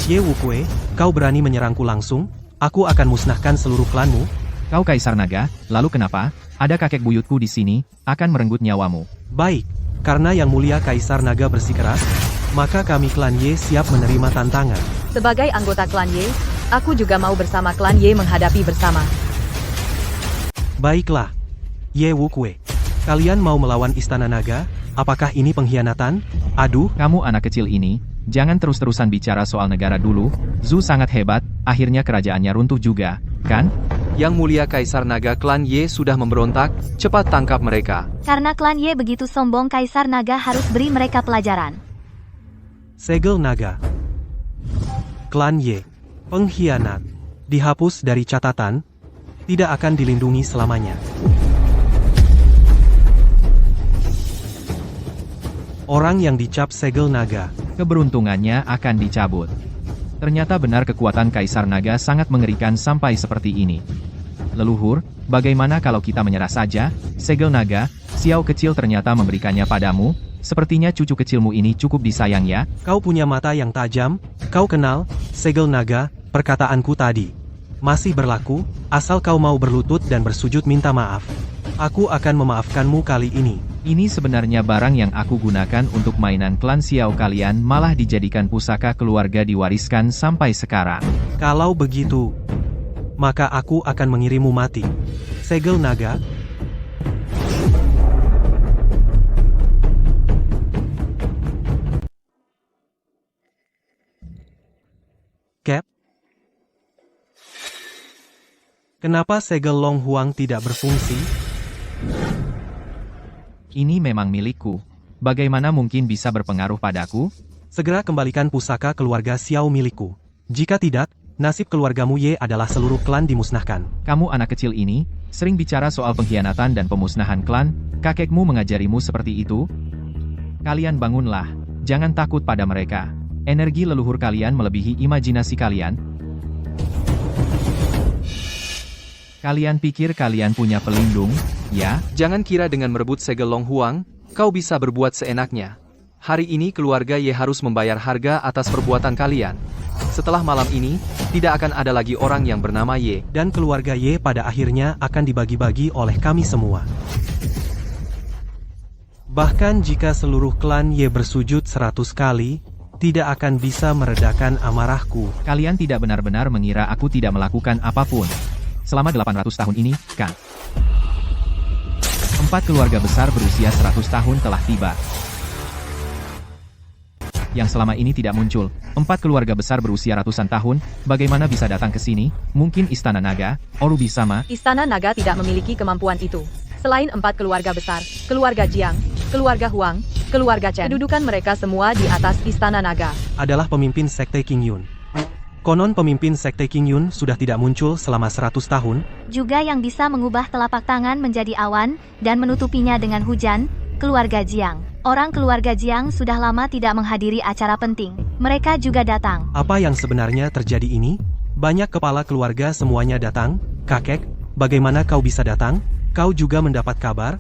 Ye Wukue, kau berani menyerangku langsung? Aku akan musnahkan seluruh klanmu. Kau Kaisar Naga, lalu kenapa? Ada kakek buyutku di sini, akan merenggut nyawamu. Baik, karena Yang Mulia Kaisar Naga bersikeras, maka kami klan Ye siap menerima tantangan. Sebagai anggota klan Ye, aku juga mau bersama klan Ye menghadapi bersama. Baiklah, Ye Wukue, kalian mau melawan Istana Naga? Apakah ini pengkhianatan? Aduh, Kamu anak kecil ini, jangan terus-terusan bicara soal negara dulu. Zhu sangat hebat, akhirnya kerajaannya runtuh juga, kan? Yang Mulia Kaisar Naga klan Ye sudah memberontak, cepat tangkap mereka. Karena klan Ye begitu sombong, Kaisar Naga harus beri mereka pelajaran. segel naga. Klan Ye, pengkhianat, dihapus dari catatan, tidak akan dilindungi selamanya. Orang yang dicap segel naga. Keberuntungannya akan dicabut. Ternyata benar kekuatan Kaisar Naga sangat mengerikan sampai seperti ini. Leluhur, bagaimana kalau kita menyerah saja? Segel Naga, Xiao kecil ternyata memberikannya padamu. Sepertinya cucu kecilmu ini cukup disayang ya. Kau punya mata yang tajam, kau kenal, segel naga, perkataanku tadi. Masih berlaku, asal kau mau berlutut dan bersujud minta maaf. Aku akan memaafkanmu kali ini. Ini sebenarnya barang yang aku gunakan untuk mainan klan Xiao kalian malah dijadikan pusaka keluarga diwariskan sampai sekarang. Kalau begitu, maka aku akan mengirimmu mati. Segel naga. Cap. Kenapa segel Long Huang tidak berfungsi? Ini memang milikku. Bagaimana mungkin bisa berpengaruh padaku? Segera kembalikan pusaka keluarga Xiao milikku. Jika tidak, nasib keluargamu Ye adalah seluruh klan dimusnahkan. Kamu anak kecil ini, sering bicara soal pengkhianatan dan pemusnahan klan, kakekmu mengajarimu seperti itu? Kalian bangunlah, jangan takut pada mereka. Energi leluhur kalian melebihi imajinasi kalian. Kalian pikir kalian punya pelindung, ya? Jangan kira dengan merebut segel Long Huang, kau bisa berbuat seenaknya. Hari ini keluarga Ye harus membayar harga atas perbuatan kalian. Setelah malam ini, tidak akan ada lagi orang yang bernama Ye. Dan keluarga Ye pada akhirnya akan dibagi-bagi oleh kami semua. Bahkan jika seluruh klan Ye bersujud 100 kali, tidak akan bisa meredakan amarahku. Kalian tidak benar-benar mengira aku tidak melakukan apapun. Selama 800 tahun ini, kan? 4 keluarga besar berusia 100 tahun telah tiba. Yang selama ini tidak muncul, 4 keluarga besar berusia ratusan tahun, bagaimana bisa datang ke sini? Mungkin Istana Naga, Orubi sama? Istana Naga tidak memiliki kemampuan itu. Selain 4 keluarga besar, keluarga Jiang, keluarga Huang, keluarga Chen, kedudukan mereka semua di atas Istana Naga. Adalah pemimpin Sekte King Yun. Konon pemimpin Sekte King Yun sudah tidak muncul selama 100 tahun. Juga yang bisa mengubah telapak tangan menjadi awan, dan menutupinya dengan hujan, keluarga Jiang. Orang keluarga Jiang sudah lama tidak menghadiri acara penting. Mereka juga datang. Apa yang sebenarnya terjadi ini? Banyak kepala keluarga semuanya datang. Kakek, bagaimana kau bisa datang? Kau juga mendapat kabar?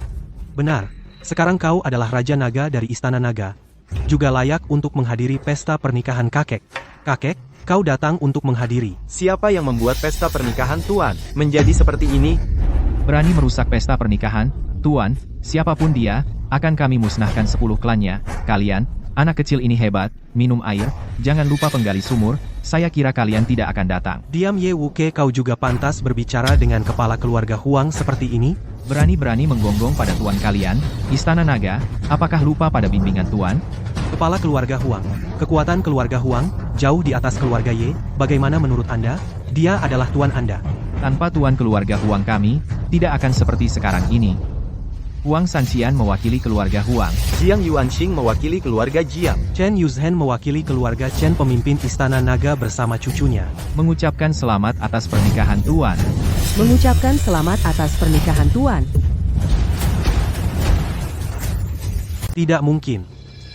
Benar, sekarang kau adalah Raja Naga dari Istana Naga. Juga layak untuk menghadiri pesta pernikahan kakek. Kakek, kau datang untuk menghadiri. Siapa yang membuat pesta pernikahan Tuan menjadi seperti ini? Berani merusak pesta pernikahan? Tuan, siapapun dia, akan kami musnahkan 10 klannya. Kalian, anak kecil ini hebat, minum air, jangan lupa penggali sumur, saya kira kalian tidak akan datang. Diam Ye Wuke, kau juga pantas berbicara dengan kepala keluarga Huang seperti ini? Berani-berani menggonggong pada tuan kalian, Istana Naga, apakah lupa pada bimbingan tuan? Kepala keluarga Huang. Kekuatan keluarga Huang, jauh di atas keluarga Ye, bagaimana menurut Anda? Dia adalah tuan Anda. Tanpa tuan keluarga Huang kami, tidak akan seperti sekarang ini. Huang Sanxian mewakili keluarga Huang. Jiang Yuanxing mewakili keluarga Jiang. Chen Yuzhen mewakili keluarga Chen, pemimpin Istana Naga bersama cucunya. Mengucapkan selamat atas pernikahan tuan. Mengucapkan selamat atas pernikahan Tuan. Tidak mungkin.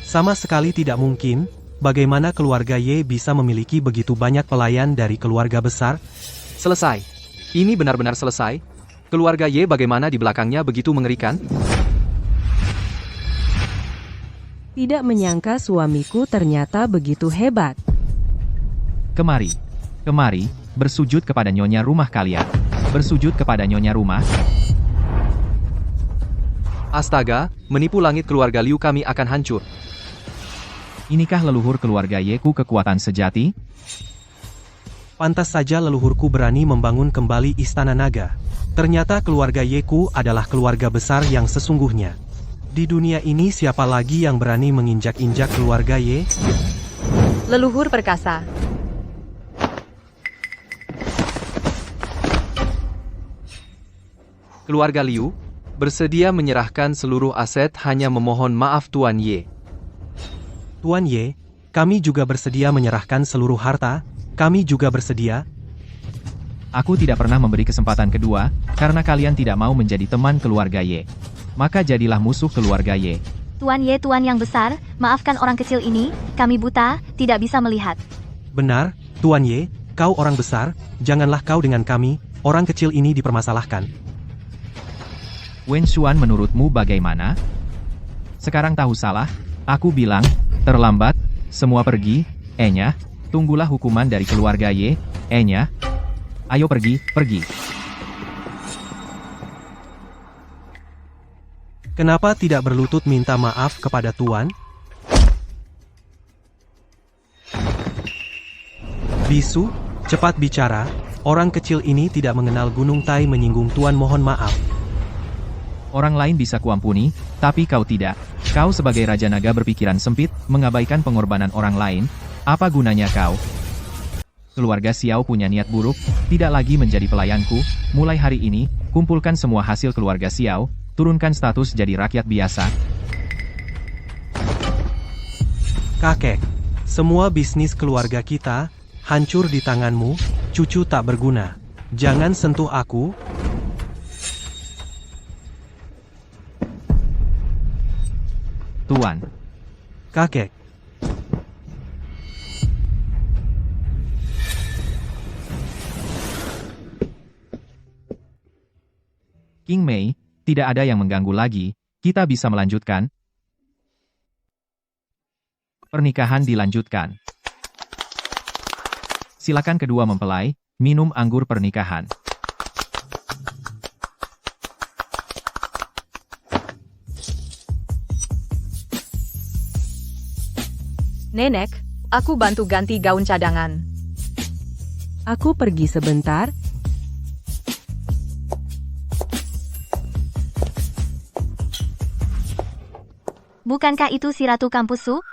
Sama sekali tidak mungkin. Bagaimana keluarga Ye bisa memiliki begitu banyak pelayan dari keluarga besar? Selesai. Ini benar-benar selesai. Keluarga Ye bagaimana di belakangnya begitu mengerikan? Tidak menyangka suamiku ternyata begitu hebat. Kemari. Kemari, bersujud kepada nyonya rumah kalian. Bersujud kepada nyonya rumah. Astaga, menipu langit keluarga Liu kami akan hancur. Inikah leluhur keluarga Yeku kekuatan sejati? Pantas saja leluhurku berani membangun kembali Istana Naga. Ternyata keluarga Yeku adalah keluarga besar yang sesungguhnya. Di dunia ini siapa lagi yang berani menginjak-injak keluarga Ye? Leluhur perkasa. Keluarga Liu bersedia menyerahkan seluruh aset hanya memohon maaf Tuan Ye. Tuan Ye, kami juga bersedia menyerahkan seluruh harta, kami juga bersedia. Aku tidak pernah memberi kesempatan kedua, karena kalian tidak mau menjadi teman keluarga Ye. Maka jadilah musuh keluarga Ye. Tuan Ye, Tuan yang besar, maafkan orang kecil ini, kami buta, tidak bisa melihat. Benar, Tuan Ye, kau orang besar, janganlah kau dengan kami, orang kecil ini dipermasalahkan. Wen Xuan menurutmu bagaimana? Sekarang tahu salah, aku bilang, terlambat, semua pergi, Enya, tunggulah hukuman dari keluarga Ye, Enya. Ayo pergi, pergi. Kenapa tidak berlutut minta maaf kepada Tuan? Bisu, cepat bicara, orang kecil ini tidak mengenal Gunung Tai menyinggung Tuan, mohon maaf. Orang lain bisa kuampuni, tapi kau tidak. Kau sebagai Raja Naga berpikiran sempit, mengabaikan pengorbanan orang lain, apa gunanya kau? Keluarga Xiao punya niat buruk, tidak lagi menjadi pelayanku, mulai hari ini, kumpulkan semua hasil keluarga Xiao, turunkan status jadi rakyat biasa. Kakek, semua bisnis keluarga kita, hancur di tanganmu, cucu tak berguna. Jangan sentuh aku. Tuan. Kakek. King Mei, tidak ada yang mengganggu lagi, kita bisa melanjutkan. Pernikahan dilanjutkan. Silakan kedua mempelai, minum anggur pernikahan. Nenek, aku bantu ganti gaun cadangan. Aku pergi sebentar. Bukankah itu si Ratu Kampusu?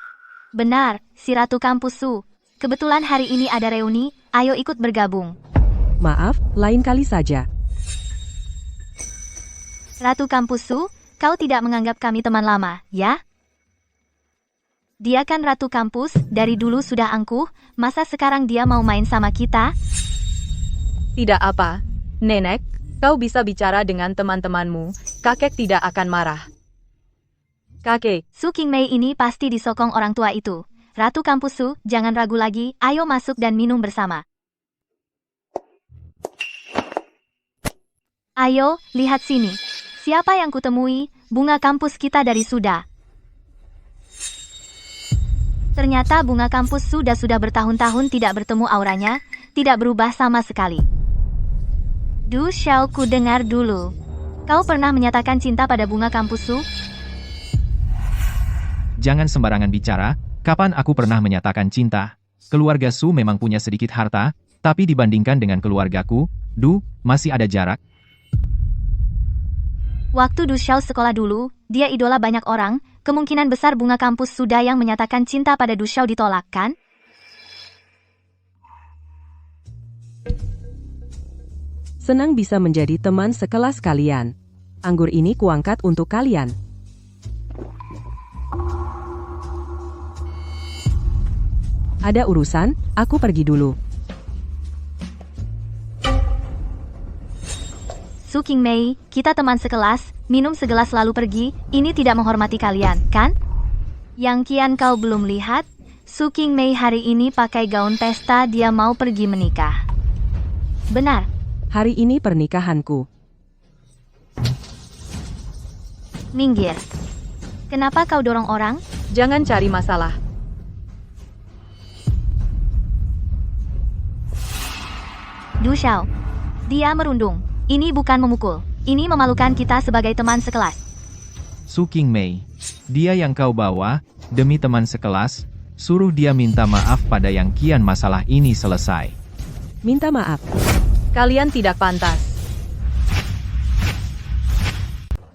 Benar, si Ratu Kampusu. Kebetulan hari ini ada reuni, ayo ikut bergabung. Maaf, lain kali saja. Ratu Kampusu, kau tidak menganggap kami teman lama, ya? Dia kan Ratu Kampus, dari dulu sudah angkuh, masa sekarang dia mau main sama kita? Tidak apa. Nenek, kau bisa bicara dengan teman-temanmu, kakek tidak akan marah. Kakek, Su Qingmei ini pasti disokong orang tua itu. Ratu Kampusu, jangan ragu lagi, ayo masuk dan minum bersama. Ayo, lihat sini. Siapa yang kutemui? Bunga kampus kita dari Suda. Ternyata bunga kampus sudah bertahun-tahun tidak bertemu auranya, tidak berubah sama sekali. Du Xiao, ku dengar dulu. Kau pernah menyatakan cinta pada bunga kampus Su? Jangan sembarangan bicara, kapan aku pernah menyatakan cinta? Keluarga Su memang punya sedikit harta, tapi dibandingkan dengan keluargaku, masih ada jarak. Waktu Du Xiao sekolah dulu, dia idola banyak orang, kemungkinan besar bunga kampus sudah yang menyatakan cinta pada Du Xiao ditolak, kan? Senang bisa menjadi teman sekelas kalian. Anggur ini kuangkat untuk kalian. Ada urusan, aku pergi dulu. Su Qingmei, kita teman sekelas, minum segelas lalu pergi, ini tidak menghormati kalian, kan? Yang kian kau belum lihat, Su Qingmei hari ini pakai gaun pesta, dia mau pergi menikah. Benar. Hari ini pernikahanku. Minggir. Kenapa kau dorong orang? jangan cari masalah. Du Xiao. Dia merundung. Ini bukan memukul. Ini memalukan kita sebagai teman sekelas. Su Qingmei. Dia yang kau bawa, demi teman sekelas, suruh dia minta maaf pada yang kian masalah ini selesai. Minta maaf. Kalian tidak pantas.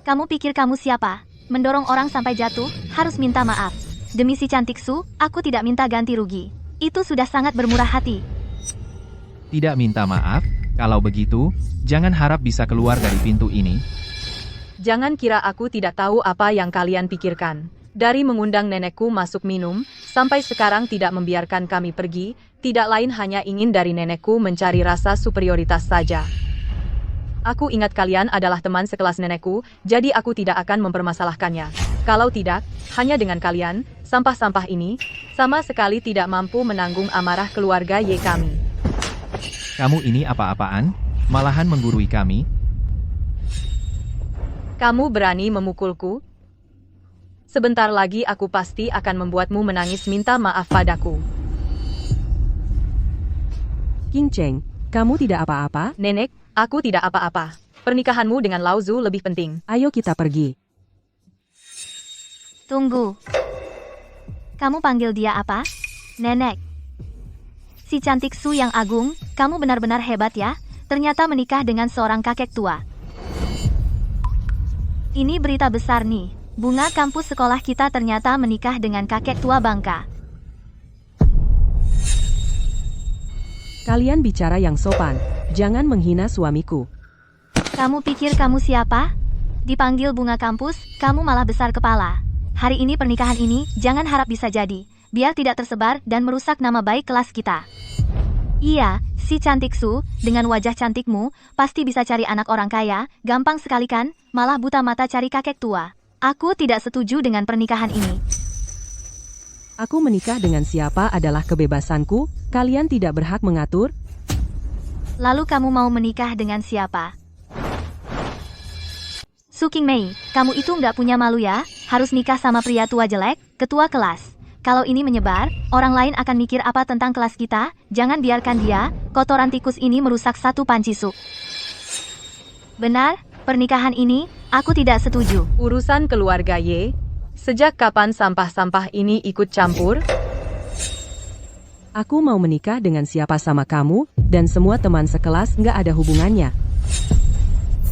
Kamu pikir kamu siapa? Mendorong orang sampai jatuh, harus minta maaf. Demi si cantik Su, aku tidak minta ganti rugi. Itu sudah sangat bermurah hati. Tidak minta maaf? Kalau begitu, jangan harap bisa keluar dari pintu ini. Jangan kira aku tidak tahu apa yang kalian pikirkan. Dari mengundang nenekku masuk minum, sampai sekarang tidak membiarkan kami pergi, tidak lain hanya ingin dari nenekku mencari rasa superioritas saja. Aku ingat kalian adalah teman sekelas nenekku, jadi aku tidak akan mempermasalahkannya. Kalau tidak, hanya dengan kalian, sampah-sampah ini, sama sekali tidak mampu menanggung amarah keluarga Y kami. Kamu ini apa-apaan? Malahan menggurui kami? Kamu berani memukulku? Sebentar lagi aku pasti akan membuatmu menangis minta maaf padaku. King Cheng, kamu tidak apa-apa? Nenek, aku tidak apa-apa. Pernikahanmu dengan Lao Zu lebih penting. Ayo kita pergi. Tunggu. Kamu panggil dia apa? Nenek. Si cantik Su yang agung, kamu benar-benar hebat ya. Ternyata menikah dengan seorang kakek tua. Ini berita besar nih. Bunga kampus sekolah kita ternyata menikah dengan kakek tua bangka. Kalian bicara yang sopan. Jangan menghina suamiku. Kamu pikir kamu siapa? Dipanggil bunga kampus, kamu malah besar kepala. Hari ini pernikahan ini, jangan harap bisa jadi. Biar tidak tersebar dan merusak nama baik kelas kita. Iya, si cantik Su, dengan wajah cantikmu, pasti bisa cari anak orang kaya, gampang sekali kan, malah buta mata cari kakek tua. Aku tidak setuju dengan pernikahan ini. Aku menikah dengan siapa adalah kebebasanku, kalian tidak berhak mengatur. Lalu kamu mau menikah dengan siapa? Su Qingmei, kamu itu nggak punya malu ya, harus nikah sama pria tua jelek, ketua kelas. Kalau ini menyebar, orang lain akan mikir apa tentang kelas kita, jangan biarkan dia, kotoran tikus ini merusak satu panci Su. Benar, pernikahan ini, aku tidak setuju. Urusan keluarga Y, sejak kapan sampah-sampah ini ikut campur? Aku mau menikah dengan siapa sama kamu, dan semua teman sekelas nggak ada hubungannya.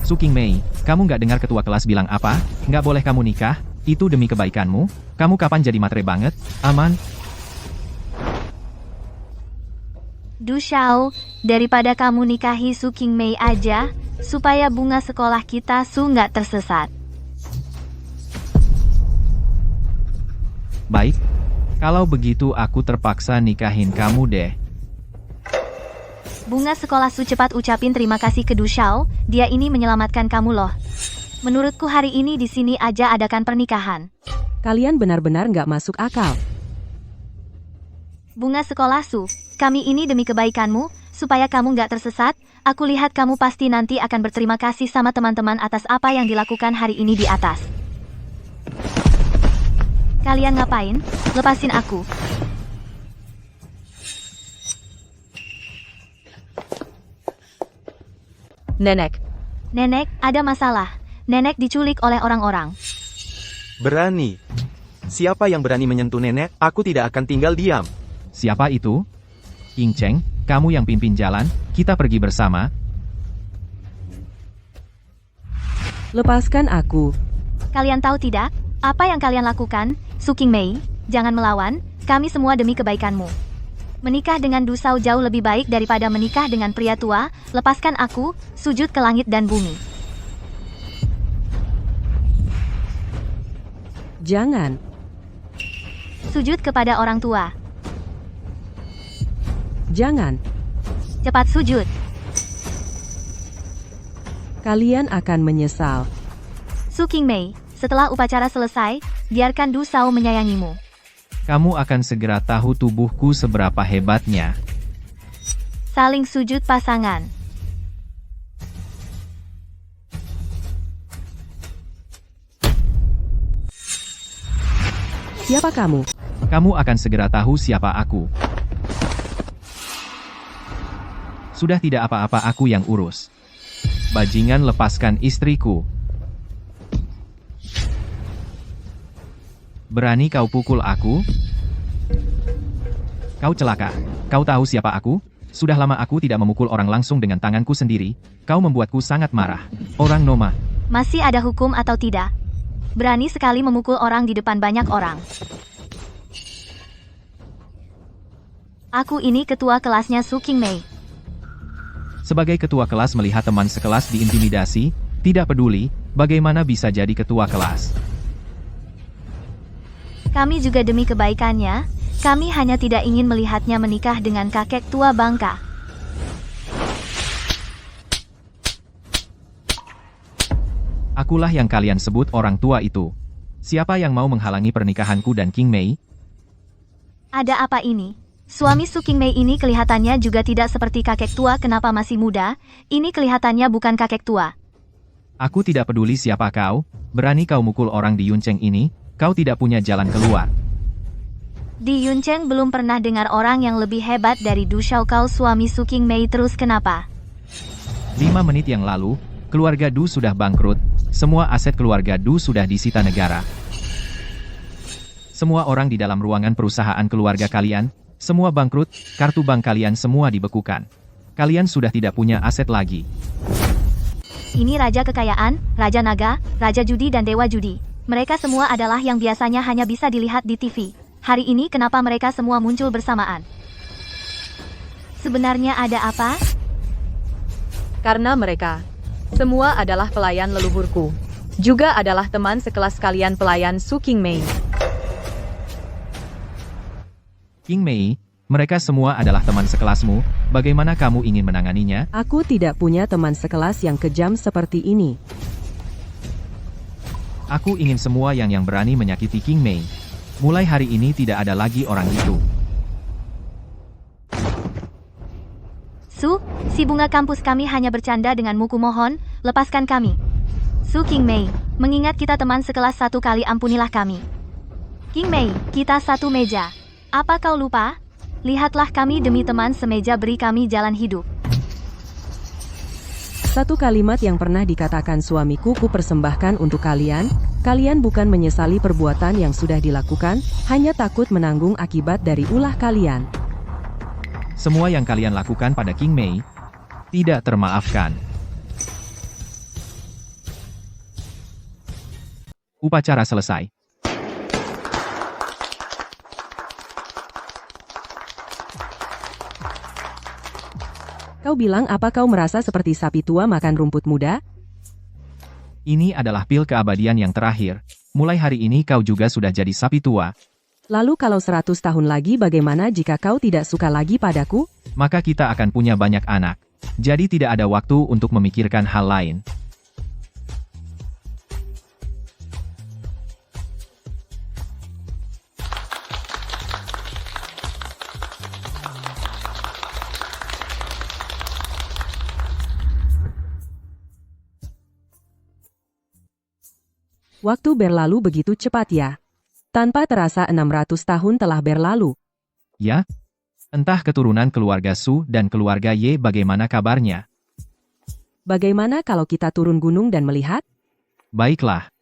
Su Qingmei, kamu nggak dengar ketua kelas bilang apa? Nggak boleh kamu nikah? Itu demi kebaikanmu? Kamu kapan jadi matre banget? Aman? Du Xiao, daripada kamu nikahi Su Qingmei aja, supaya bunga sekolah kita Su nggak tersesat. Baik. Kalau begitu aku terpaksa nikahin kamu deh. Bunga sekolah Su cepat ucapin terima kasih ke Du Xiao, dia ini menyelamatkan kamu loh. Menurutku hari ini di sini aja adakan pernikahan. Kalian benar-benar nggak masuk akal. Bunga sekolah Su, kami ini demi kebaikanmu, supaya kamu nggak tersesat, aku lihat kamu pasti nanti akan berterima kasih sama teman-teman atas apa yang dilakukan hari ini di atas. Kalian ngapain? Lepasin aku. Nenek, Nenek, ada masalah. Nenek diculik oleh orang-orang. Berani. Siapa yang berani menyentuh nenek, aku tidak akan tinggal diam. Siapa itu? King Cheng, kamu yang pimpin jalan, kita pergi bersama. Lepaskan aku. Kalian tahu tidak? Apa yang kalian lakukan? Su Qingmei, jangan melawan, kami semua demi kebaikanmu. Menikah dengan Du Xiao jauh lebih baik daripada menikah dengan pria tua, lepaskan aku, sujud ke langit dan bumi. Jangan. Sujud kepada orang tua. Jangan. Cepat sujud. Kalian akan menyesal. Su Qingmei, setelah upacara selesai, biarkan Du Xiao menyayangimu. Kamu akan segera tahu tubuhku seberapa hebatnya. Saling sujud pasangan. Siapa kamu? Kamu akan segera tahu siapa aku. Sudah tidak apa-apa aku yang urus. Bajingan lepaskan istriku. Berani kau pukul aku? Kau celaka. Kau tahu siapa aku? Sudah lama aku tidak memukul orang langsung dengan tanganku sendiri. Kau membuatku sangat marah. Orang Noma. Masih ada hukum atau tidak? Berani sekali memukul orang di depan banyak orang. Aku ini ketua kelasnya Su Qingmei. Sebagai ketua kelas melihat teman sekelas diintimidasi, tidak peduli, bagaimana bisa jadi ketua kelas. Kami juga demi kebaikannya, kami hanya tidak ingin melihatnya menikah dengan kakek tua bangka. Akulah yang kalian sebut orang tua itu. Siapa yang mau menghalangi pernikahanku dan Qingmei? Ada apa ini? Suami Su Qingmei ini kelihatannya juga tidak seperti kakek tua kenapa masih muda, ini kelihatannya bukan kakek tua. Aku tidak peduli siapa kau, berani kau mukul orang di Yuncheng ini, kau tidak punya jalan keluar. Di Yuncheng belum pernah dengar orang yang lebih hebat dari Du Xiaokao suami Su Qingmei terus kenapa? 5 menit yang lalu, keluarga Du sudah bangkrut, semua aset keluarga Du sudah disita negara. Semua orang di dalam ruangan perusahaan keluarga kalian, semua bangkrut, kartu bank kalian semua dibekukan. Kalian sudah tidak punya aset lagi. Ini raja kekayaan, raja naga, raja judi dan dewa judi. Mereka semua adalah yang biasanya hanya bisa dilihat di TV. Hari ini kenapa mereka semua muncul bersamaan? Sebenarnya ada apa? Karena mereka semua adalah pelayan leluhurku. Juga adalah teman sekelas kalian pelayan Su Qingmei. Qingmei, mereka semua adalah teman sekelasmu, bagaimana kamu ingin menanganinya? Aku tidak punya teman sekelas yang kejam seperti ini. Aku ingin semua yang berani menyakiti Qingmei. Mulai hari ini tidak ada lagi orang itu. Su, si bunga kampus kami hanya bercanda denganmu, kumohon, lepaskan kami. Su Qingmei, mengingat kita teman sekelas satu kali ampunilah kami. Qingmei, kita satu meja. Apa kau lupa? Lihatlah kami demi teman semeja beri kami jalan hidup. Satu kalimat yang pernah dikatakan suamiku ku persembahkan untuk kalian, kalian bukan menyesali perbuatan yang sudah dilakukan, hanya takut menanggung akibat dari ulah kalian. Semua yang kalian lakukan pada Qingmei, tidak termaafkan. Upacara selesai. Kau bilang apa kau merasa seperti sapi tua makan rumput muda? Ini adalah pil keabadian yang terakhir. Mulai hari ini kau juga sudah jadi sapi tua. Lalu kalau 100 tahun lagi bagaimana jika kau tidak suka lagi padaku? Maka kita akan punya banyak anak. Jadi tidak ada waktu untuk memikirkan hal lain. Waktu berlalu begitu cepat ya. Tanpa terasa 600 tahun telah berlalu. Ya? Entah keturunan keluarga Su dan keluarga Ye bagaimana kabarnya? Bagaimana kalau kita turun gunung dan melihat? Baiklah.